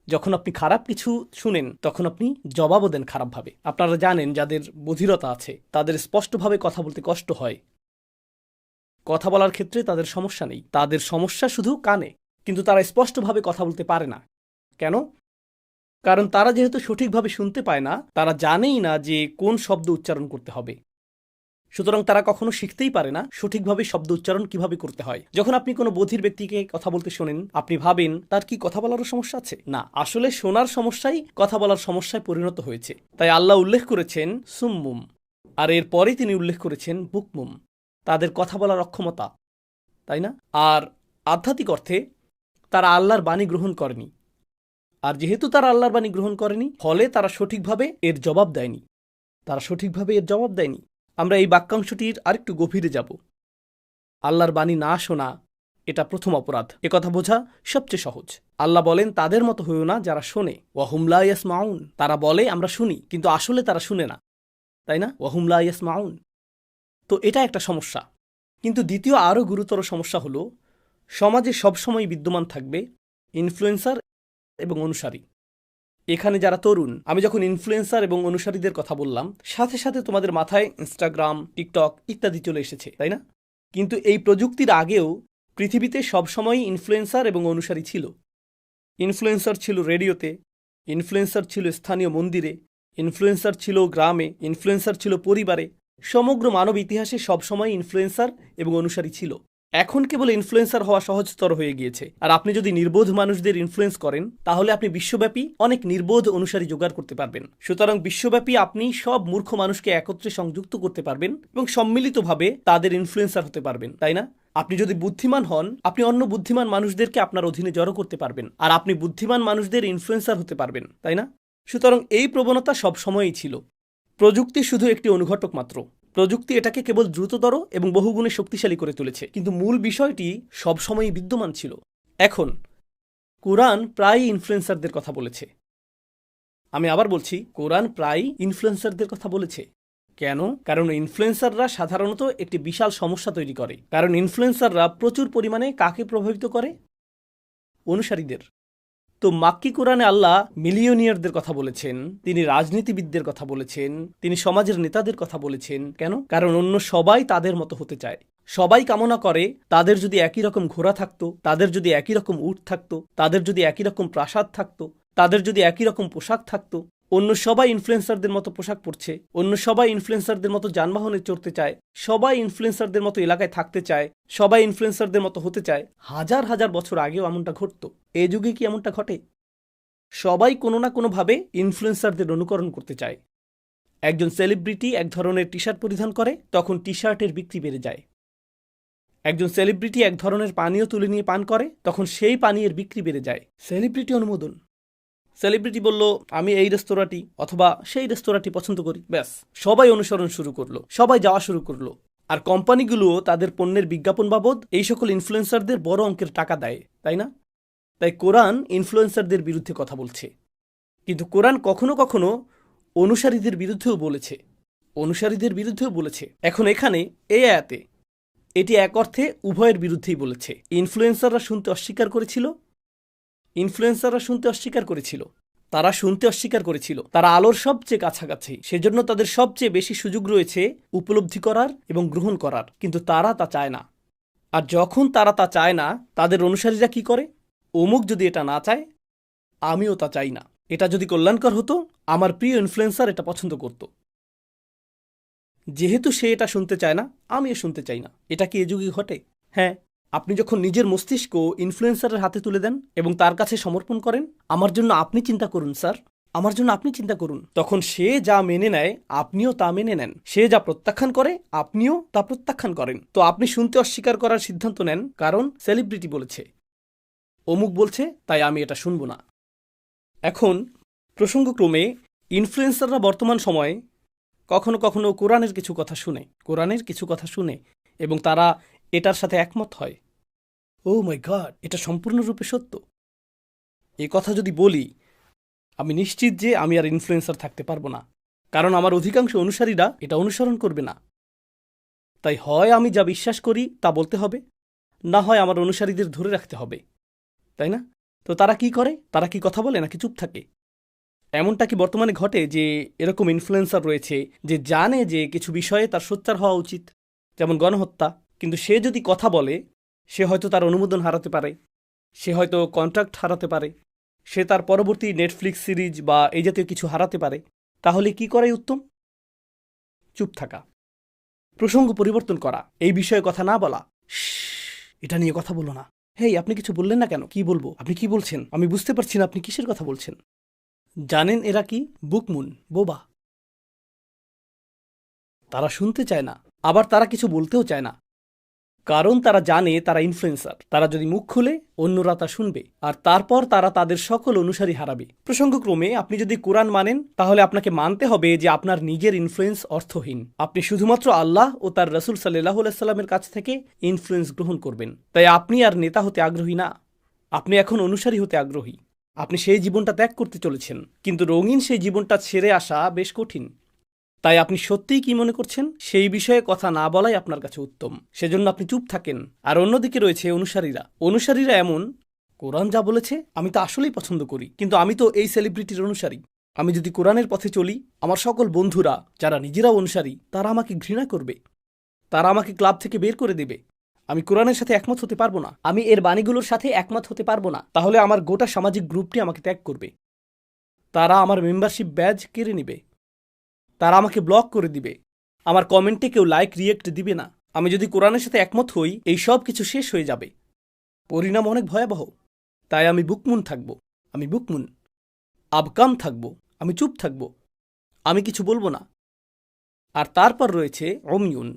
যখন আপনি খারাপ কিছু শুনেন তখন আপনি জবাবও দেন খারাপভাবে। আপনারা জানেন যাদের বধিরতা আছে তাদের স্পষ্টভাবে কথা বলতে কষ্ট হয়, কথা বলার ক্ষেত্রে তাদের সমস্যা নেই, তাদের সমস্যা শুধু কানে, কিন্তু তারা স্পষ্টভাবে কথা বলতে পারে না। কেন? কারণ তারা যেহেতু সঠিকভাবে শুনতে পায় না, তারা জানেই না যে কোন শব্দ উচ্চারণ করতে হবে। সুতরাং তারা কখনো শিখতেই পারে না সঠিকভাবে শব্দ উচ্চারণ কিভাবে করতে হয়। যখন আপনি কোনো বধির ব্যক্তিকে কথা বলতে শোনেন, আপনি ভাবেন তার কি কথা বলারও সমস্যা আছে? না, আসলে শোনার সমস্যাই কথা বলার সমস্যায় পরিণত হয়েছে। তাই আল্লাহ উল্লেখ করেছেন সুম্মুম, আর এরপরে তিনি উল্লেখ করেছেন বুকমুম, তাদের কথা বলার অক্ষমতা, তাই না? আর আধ্যাত্মিক অর্থে তারা আল্লাহর বাণী গ্রহণ করেনি, আর যেহেতু তারা আল্লাহর বাণী গ্রহণ করেনি, ফলে তারা সঠিকভাবে এর জবাব দেয়নি। আমরা এই বাক্যাংশটির আরেকটু গভীরে যাব। আল্লাহর বাণী না শোনা এটা প্রথম অপরাধ। একথা বোঝা সবচেয়ে সহজ। আল্লাহ বলেন তাদের মতো হইও না যারা শোনে, ওয়াহুম লা ইয়াসমাউন, তারা বলে আমরা শুনি, কিন্তু আসলে তারা শুনে না, তাই না? ওয়াহুম লা ইয়াসমাউন। তো এটা একটা সমস্যা। কিন্তু দ্বিতীয় আরও গুরুতর সমস্যা হলো, সমাজে সবসময় বিদ্যমান থাকবে ইনফ্লুয়েন্সার এবং অনুসারী। এখানে যারা তরুণ, আমি যখন ইনফ্লুয়েন্সার এবং অনুসারীদের কথা বললাম, সাথে সাথে তোমাদের মাথায় ইনস্টাগ্রাম, টিকটক ইত্যাদি চলে এসেছে, তাই না? কিন্তু এই প্রযুক্তির আগেও পৃথিবীতে সবসময়ই ইনফ্লুয়েন্সার এবং অনুসারী ছিল। ইনফ্লুয়েন্সার ছিল রেডিওতে, ইনফ্লুয়েন্সার ছিল স্থানীয় মন্দিরে, ইনফ্লুয়েন্সার ছিল গ্রামে, ইনফ্লুয়েন্সার ছিল পরিবারে। সমগ্র মানব ইতিহাসে সবসময় ইনফ্লুয়েন্সার এবং অনুসারী ছিল। এখন কেবল ইনফ্লুয়েন্সার হওয়া সহজতর হয়ে গিয়েছে। আর আপনি যদি নির্বোধ মানুষদের ইনফ্লুয়েন্স করেন, তাহলে আপনি বিশ্বব্যাপী অনেক নির্বোধ অনুসারী জোগাড় করতে পারবেন। সুতরাং বিশ্বব্যাপী আপনি সব মূর্খ মানুষকে একত্রে সংযুক্ত করতে পারবেন এবং সম্মিলিতভাবে তাদের ইনফ্লুয়েন্সার হতে পারবেন, তাই না? আপনি যদি বুদ্ধিমান হন, আপনি অন্য বুদ্ধিমান মানুষদেরকে আপনার অধীনে জড়ো করতে পারবেন, আর আপনি বুদ্ধিমান মানুষদের ইনফ্লুয়েন্সার হতে পারবেন, তাই না? সুতরাং এই প্রবণতা সব সময়ই ছিল। প্রযুক্তি শুধু একটি অনুঘটক মাত্র। প্রযুক্তি এটাকে কেবল দ্রুততর এবং বহুগুণে শক্তিশালী করে তুলেছে, কিন্তু মূল বিষয়টি সবসময়ই বিদ্যমান ছিল। এখন কোরআন প্রায়ই ইনফ্লুয়েন্সারদের কথা বলেছে। আমি আবার বলছি, কোরআন প্রায়ই ইনফ্লুয়েন্সারদের কথা বলেছে। কেন? কারণ ইনফ্লুয়েন্সাররা সাধারণত একটি বিশাল সমস্যা তৈরি করে। কারণ ইনফ্লুয়েন্সাররা প্রচুর পরিমাণে কাকে প্রভাবিত করে? অনুসারীদের। তো মাক্কি কোরআনে আল্লাহ মিলিয়নিয়ারদের কথা বলেছেন, তিনি রাজনীতিবিদদের কথা বলেছেন, তিনি সমাজের নেতাদের কথা বলেছেন। কেন? কারণ অন্য সবাই তাদের মতো হতে চায়। সবাই কামনা করে তাদের যদি একই রকম ঘোড়া থাকতো, তাদের যদি একই রকম উট থাকতো, তাদের যদি একই রকম প্রাসাদ থাকতো, তাদের যদি একই রকম পোশাক থাকতো। অন্য সবাই ইনফ্লুয়েন্সারদের মতো পোশাক পরছে, অন্য সবাই ইনফ্লুয়েন্সারদের মতো যানবাহনে চড়তে চায়, সবাই ইনফ্লুয়েন্সারদের মতো এলাকায় থাকতে চায়, সবাই ইনফ্লুয়েন্সারদের মতো হতে চায়। হাজার হাজার বছর আগেও এমনটা ঘটত। এ যুগে কি এমনটা ঘটে? সবাই কোনো না কোনোভাবে ইনফ্লুয়েন্সারদের অনুকরণ করতে চায়। একজন সেলিব্রিটি এক ধরনের টি শার্ট পরিধান করে, তখন টি শার্টের বিক্রি বেড়ে যায়। একজন সেলিব্রিটি এক ধরনের পানীয় তুলে নিয়ে পান করে, তখন সেই পানীয়ের বিক্রি বেড়ে যায়। সেলিব্রিটি অনুমোদন। সেলিব্রিটি বলল, আমি এই রেস্তোরাঁটি অথবা সেই রেস্তোরাঁটি পছন্দ করি, ব্যাস সবাই অনুসরণ শুরু করলো, সবাই যাওয়া শুরু করলো। আর কোম্পানিগুলোও তাদের পণ্যের বিজ্ঞাপন বাবদ এই সকল ইনফ্লুয়েন্সারদের বড় অঙ্কের টাকা দেয়, তাই না? তাই কোরআন ইনফ্লুয়েন্সারদের বিরুদ্ধে কথা বলছে। কিন্তু কোরআন কখনো কখনো অনুসারীদের বিরুদ্ধেও বলেছে, অনুসারীদের বিরুদ্ধেও বলেছে। এখন এখানে এই আয়াতে এটি এক অর্থে উভয়ের বিরুদ্ধেই বলেছে। ইনফ্লুয়েন্সাররা শুনতে অস্বীকার করেছিল, তারা শুনতে অস্বীকার করেছিল। তারা আলোর সবচেয়ে কাছাকাছি, সেজন্য তাদের সবচেয়ে বেশি সুযোগ রয়েছে উপলব্ধি করার এবং গ্রহণ করার, কিন্তু তারা তা চায় না। আর যখন তারা তা চায় না, তাদের অনুসারীরা কি করে? অমুক যদি এটা না চায়, আমিও তা চাই না। এটা যদি কল্যাণকর হতো, আমার প্রিয় ইনফ্লুয়েন্সার এটা পছন্দ করত। যেহেতু সে এটা শুনতে চায় না, আমিও শুনতে চাই না। এটা কি এ যুগে ঘটে? হ্যাঁ। আপনি যখন নিজের মস্তিষ্ক ইনফ্লুয়েন্সারের হাতে তুলে দেন এবং তার কাছে সমর্পণ করেন, আমার জন্য আপনি চিন্তা করুন স্যার, আমার জন্য আপনি চিন্তা করুন, তখন সে যা মেনে নেয় আপনিও তা মেনে নেন। সে যা প্রত্যাখ্যান করে আপনিও তা প্রত্যাখ্যান করেন। তো আপনি শুনতে অস্বীকার করার সিদ্ধান্ত নেন কারণ সেলিব্রিটি বলেছে, অমুক বলছে, তাই আমি এটা শুনব না। এখন প্রসঙ্গক্রমে ইনফ্লুয়েন্সাররা বর্তমান সময়ে কখনো কখনো কোরআনের কিছু কথা শুনে এবং তারা এটার সাথে একমত হয়। ও মাই গড, এটা সম্পূর্ণরূপে সত্য। এ কথা যদি বলি, আমি নিশ্চিত যে আমি আর ইনফ্লুয়েন্সার থাকতে পারবো না, কারণ আমার অধিকাংশ অনুসারীরা এটা অনুসরণ করবে না। তাই হয় আমি যা বিশ্বাস করি তা বলতে হবে, না হয় আমার অনুসারীদের ধরে রাখতে হবে, তাই না? তো তারা কি করে? তারা কি কথা বলে নাকি চুপ থাকে? এমনটা কি বর্তমানে ঘটে যে এরকম ইনফ্লুয়েন্সার রয়েছে যে জানে যে কিছু বিষয়ে তার সোচ্চার হওয়া উচিত, যেমন গণহত্যা, কিন্তু সে যদি কথা বলে, সে হয়তো তার অনুমোদন হারাতে পারে, সে হয়তো কন্ট্রাক্ট হারাতে পারে, সে তার পরবর্তী নেটফ্লিক্স সিরিজ বা এই জাতীয় কিছু হারাতে পারে। তাহলে কি করাই উত্তম? চুপ থাকা, প্রসঙ্গ পরিবর্তন করা, এই বিষয়ে কথা না বলা। এটা নিয়ে কথা বলো না। হেই, আপনি কিছু বললেন না কেন? কি বলবো? আপনি কি বলছেন? আমি বুঝতে পারছি না আপনি কিসের কথা বলছেন। জানেন এরা কি? বুকমুন, বোবা। তারা শুনতে চায় না, আবার তারা কিছু বলতেও চায় না, কারণ তারা জানে তারা ইনফ্লুয়েন্সার। তারা যদি মুখ খুলে, অন্যরা তা শুনবে, আর তারপর তারা তাদের সকল অনুসারী হারাবে। প্রসঙ্গক্রমে আপনি যদি কোরআন মানেন, তাহলে আপনাকে মানতে হবে যে আপনার নিজের ইনফ্লুয়েন্স অর্থহীন। আপনি শুধুমাত্র আল্লাহ ও তার রসুল সাল্লাল্লাহু আলাইহি সাল্লামের কাছ থেকে ইনফ্লুয়েন্স গ্রহণ করবেন। তাই আপনি আর নেতা হতে আগ্রহী না, আপনি এখন অনুসারী হতে আগ্রহী। আপনি সেই জীবনটা ত্যাগ করতে চলেছেন, কিন্তু রঙিন সেই জীবনটা ছেড়ে আসা বেশ কঠিন। তাই আপনি সত্যিই কি মনে করছেন, সেই বিষয়ে কথা না বলাই আপনার কাছে উত্তম। সেজন্য আপনি চুপ থাকেন। আর অন্যদিকে রয়েছে অনুসারীরা এমন, কোরআন যা বলেছে আমি তা আসলেই পছন্দ করি, কিন্তু আমি তো এই সেলিব্রিটির অনুসারী। আমি যদি কোরআনের পথে চলি, আমার সকল বন্ধুরা যারা নিজেরাও অনুসারী, তারা আমাকে ঘৃণা করবে, তারা আমাকে ক্লাব থেকে বের করে দেবে। আমি কোরআনের সাথে একমত হতে পারবো না, আমি এর বাণীগুলোর সাথে একমত হতে পারবো না। তাহলে আমার গোটা সামাজিক গ্রুপটি আমাকে ত্যাগ করবে। তারা আমার মেম্বারশিপ ব্যাজ কেড়ে নেবে, তারা আমাকে ব্লক করে দিবে, আমার কমেন্টে কেউ লাইক রিয়েক্ট দিবে না, আমি যদি কোরআনের সাথে একমত হই এই সব কিছু শেষ হয়ে যাবে, পরিণাম অনেক ভয়াবহ। তাই আমি বুকমুন থাকব, আমি বুকমুন, আবকাম থাকব, আমি চুপ থাকব, আমি কিছু বলবো না। আর তারপর রয়েছে অমিউন,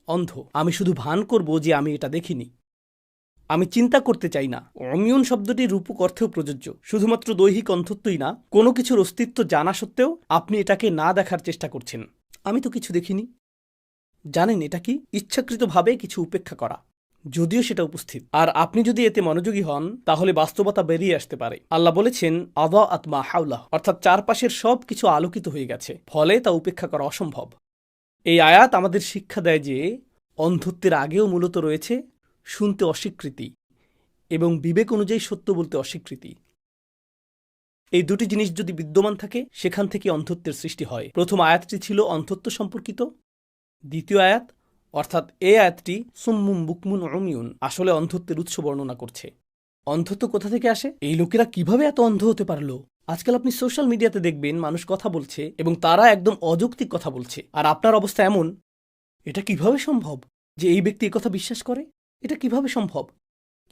অন্ধ, আমি শুধু ভান করব যে আমি এটা দেখিনি, আমি চিন্তা করতে চাই না। অমিউন শব্দটি রূপক অর্থেও প্রযোজ্য, শুধুমাত্র দৈহিক অন্ধত্বই না, কোনো কিছুর অস্তিত্ব জানা সত্ত্বেও আপনি এটাকে না দেখার চেষ্টা করছেন। আমি তো কিছু দেখিনি। জানেন এটা কি? ইচ্ছাকৃতভাবে কিছু উপেক্ষা করা, যদিও সেটা উপস্থিত। আর আপনি যদি এতে মনোযোগী হন তাহলে বাস্তবতা বেরিয়ে আসতে পারে। আল্লাহ বলেছেন আদা আতমা হাউলাহ, অর্থাৎ চারপাশের সব কিছু আলোকিত হয়ে গেছে, ফলে তা উপেক্ষা করা অসম্ভব। এই আয়াত আমাদের শিক্ষা দেয় যে অন্ধত্বের আগেও মূলত রয়েছে শুনতে অস্বীকৃতি এবং বিবেক অনুযায়ী সত্য বলতে অস্বীকৃতি। এই দুটি জিনিস যদি বিদ্যমান থাকে সেখান থেকে অন্ধত্বের সৃষ্টি হয়। প্রথম আয়াতটি ছিল অন্ধত্ব সম্পর্কিত, দ্বিতীয় আয়াত অর্থাৎ এই আয়াতটি সুম্মুম বুকমুন উমিউন আসলে অন্ধত্বের উৎস বর্ণনা করছে। অন্ধত্ব কোথা থেকে আসে? এই লোকেরা কিভাবে এত অন্ধ হতে পারলো? আজকাল আপনি সোশ্যাল মিডিয়াতে দেখবেন মানুষ কথা বলছে এবং তারা একদম অযৌক্তিক কথা বলছে, আর আপনার অবস্থা এমন, এটা কিভাবে সম্ভব যে এই ব্যক্তি কথা বিশ্বাস করে? এটা কিভাবে সম্ভব?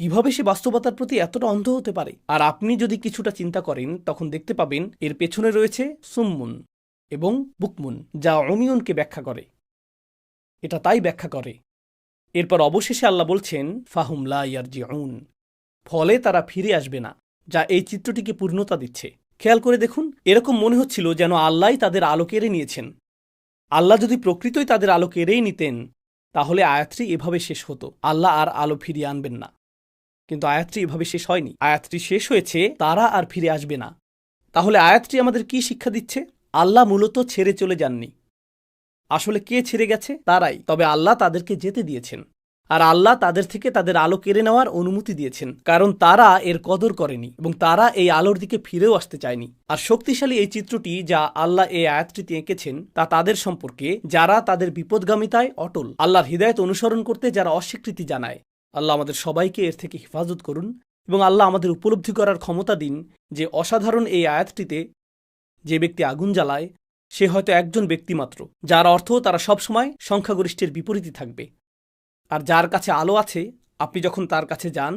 কিভাবে সে বাস্তবতার প্রতি এতটা অন্ধ হতে পারে? আর আপনি যদি কিছুটা চিন্তা করেন তখন দেখতে পাবেন এর পেছনে রয়েছে সুম্মুন এবং বুকমুন, যা অমিউনকে ব্যাখ্যা করে। এটা তাই ব্যাখ্যা করে। এরপর অবশেষে আল্লাহ বলছেন ফাহুম লা ইয়ারজিউন, ফলে তারা ফিরে আসবে না, যা এই চিত্রটিকে পূর্ণতা দিচ্ছে। খেয়াল করে দেখুন, এরকম মনে হচ্ছিল যেন আল্লাহই তাদের আলো কেড়ে নিয়েছেন। আল্লাহ যদি প্রকৃতই তাদের আলো কেড়েই নিতেন তাহলে আয়াতটি এভাবে শেষ হতো, আল্লাহ আর আলো ফিরিয়ে আনবেন না। কিন্তু আয়াতটি এভাবে শেষ হয়নি, আয়াতটি শেষ হয়েছে তারা আর ফিরে আসবে না। তাহলে আয়াতটি আমাদের কি শিক্ষা দিচ্ছে? আল্লাহ মূলত ছেড়ে চলে যাননি। আসলে কে ছেড়ে গেছে? তারাই। তবে আল্লাহ তাদেরকে যেতে দিয়েছেন, আর আল্লাহ তাদের থেকে তাদের আলো কেড়ে নেওয়ার অনুমতি দিয়েছেন, কারণ তারা এর কদর করেনি এবং তারা এই আলোর দিকে ফিরেও আসতে চায়নি। আর শক্তিশালী এই চিত্রটি যা আল্লাহ এই আয়াতটিতে এঁকেছেন তা তাদের সম্পর্কে যারা তাদের বিপদগামিতায় অটল, আল্লাহর হিদায়ত অনুসরণ করতে যারা অস্বীকৃতি জানায়। আল্লাহ আমাদের সবাইকে এর থেকে হেফাজত করুন এবং আল্লাহ আমাদের উপলব্ধি করার ক্ষমতা দিন যে অসাধারণ এই আয়াতটিতে যে ব্যক্তি আগুন জ্বালায় সে হয়তো একজন ব্যক্তি মাত্র, যার অর্থ তারা সবসময় সংখ্যাগরিষ্ঠের বিপরীতে থাকবে। আর যার কাছে আলো আছে, আপনি যখন তার কাছে যান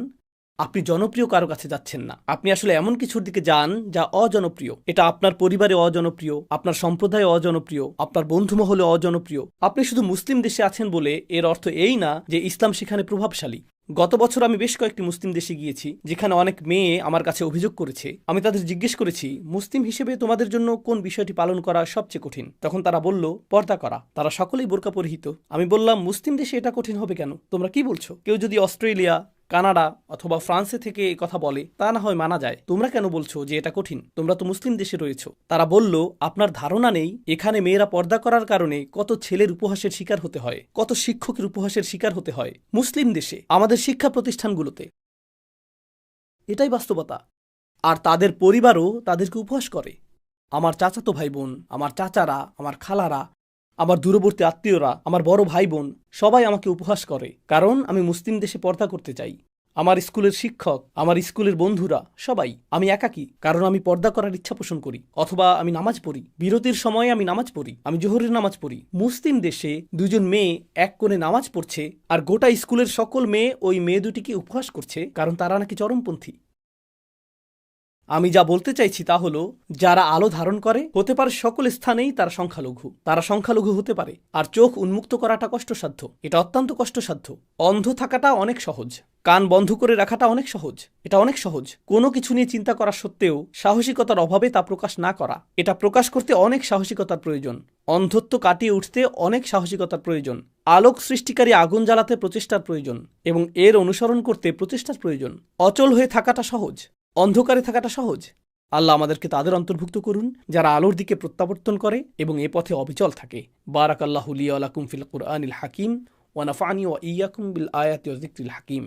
আপনি জনপ্রিয় কারো কাছে যাচ্ছেন না, আপনি আসলে এমন কিছুর দিকে যান যা অজনপ্রিয়। এটা আপনার পরিবারে অজনপ্রিয়, আপনার সম্প্রদায়ে অজনপ্রিয়, আপনার বন্ধুমহলে অজনপ্রিয়। আপনি শুধু মুসলিম দেশে আছেন বলে এর অর্থ এই না যে ইসলাম সেখানে প্রভাবশালী। গত বছর আমি বেশ কয়েকটি মুসলিম দেশে গিয়েছি যেখানে অনেক মেয়ে আমার কাছে অভিযোগ করেছে। আমি তাদের জিজ্ঞেস করেছি, মুসলিম হিসেবে তোমাদের জন্য কোন বিষয়টি পালন করা সবচেয়ে কঠিন? তখন তারা বলল, পর্দা করা। তারা সকলেই বোরকা পরিহিত। আমি বললাম, মুসলিম দেশে এটা কঠিন হবে কেন? তোমরা কি বলছো? কেউ যদি অস্ট্রেলিয়া, কানাডা অথবা ফ্রান্সে থেকে এই কথা বলে তা না হয় মানা যায়, তোমরা কেন বলছো যে এটা কঠিন? তোমরা তো মুসলিম দেশে রয়েছো। তারা বলল, আপনার ধারণা নেই এখানে মেয়েরা পর্দা করার কারণে কত ছেলের উপহাসের শিকার হতে হয়, কত শিক্ষকের উপহাসের শিকার হতে হয় মুসলিম দেশে, আমাদের শিক্ষা প্রতিষ্ঠানগুলোতে। এটাই বাস্তবতা। আর তাদের পরিবারও তাদেরকে উপহাস করে। আমার চাচাতো ভাই বোন, আমার চাচারা, আমার খালারা, আমার দূরবর্তী আত্মীয়রা, আমার বড় ভাই বোন সবাই আমাকে উপহাস করে, কারণ আমি মুসলিম দেশে পর্দা করতে চাই। আমার স্কুলের শিক্ষক, আমার স্কুলের বন্ধুরা সবাই। আমি একাকী, কারণ আমি পর্দা করার ইচ্ছা পোষণ করি, অথবা আমি নামাজ পড়ি, বিরতির সময়ে আমি নামাজ পড়ি, আমি জোহরের নামাজ পড়ি। মুসলিম দেশে দুজন মেয়ে এক কোণে নামাজ পড়ছে আর গোটা স্কুলের সকল মেয়ে ওই মেয়ে দুটিকে উপহাস করছে, কারণ তারা নাকি চরমপন্থী। আমি যা বলতে চাইছি তা হলো, যারা আলো ধারণ করে হতে পারে সকল স্থানেই তারা সংখ্যালঘু, হতে পারে। আর চোখ উন্মুক্ত করাটা কষ্টসাধ্য, এটা অত্যন্ত কষ্টসাধ্য। অন্ধ থাকাটা অনেক সহজ, কান বন্ধ করে রাখাটা অনেক সহজ, এটা অনেক সহজ। কোনো কিছু নিয়ে চিন্তা করা সত্ত্বেও সাহসিকতার অভাবে তা প্রকাশ না করা, এটা প্রকাশ করতে অনেক সাহসিকতার প্রয়োজন। অন্ধত্ব কাটিয়ে উঠতে অনেক সাহসিকতার প্রয়োজন। আলোক সৃষ্টিকারী আগুন জ্বালাতে প্রচেষ্টার প্রয়োজন এবং এর অনুসরণ করতে প্রচেষ্টার প্রয়োজন। অচল হয়ে থাকাটা সহজ, অন্ধকারে থাকাটা সহজ। আল্লাহ আমাদেরকে তাদের অন্তর্ভুক্ত করুন যারা আলোর দিকে প্রত্যাবর্তন করে এবং এ পথে অবিচল থাকে। বারাকাল্লাহু লি ওয়া লাকুম ফিল কুরআনিল হাকিম ওয়া নাফা'নি ওয়া ইয়্যাকুম বিল আয়াতি ওয়া যিকরিল হাকিম।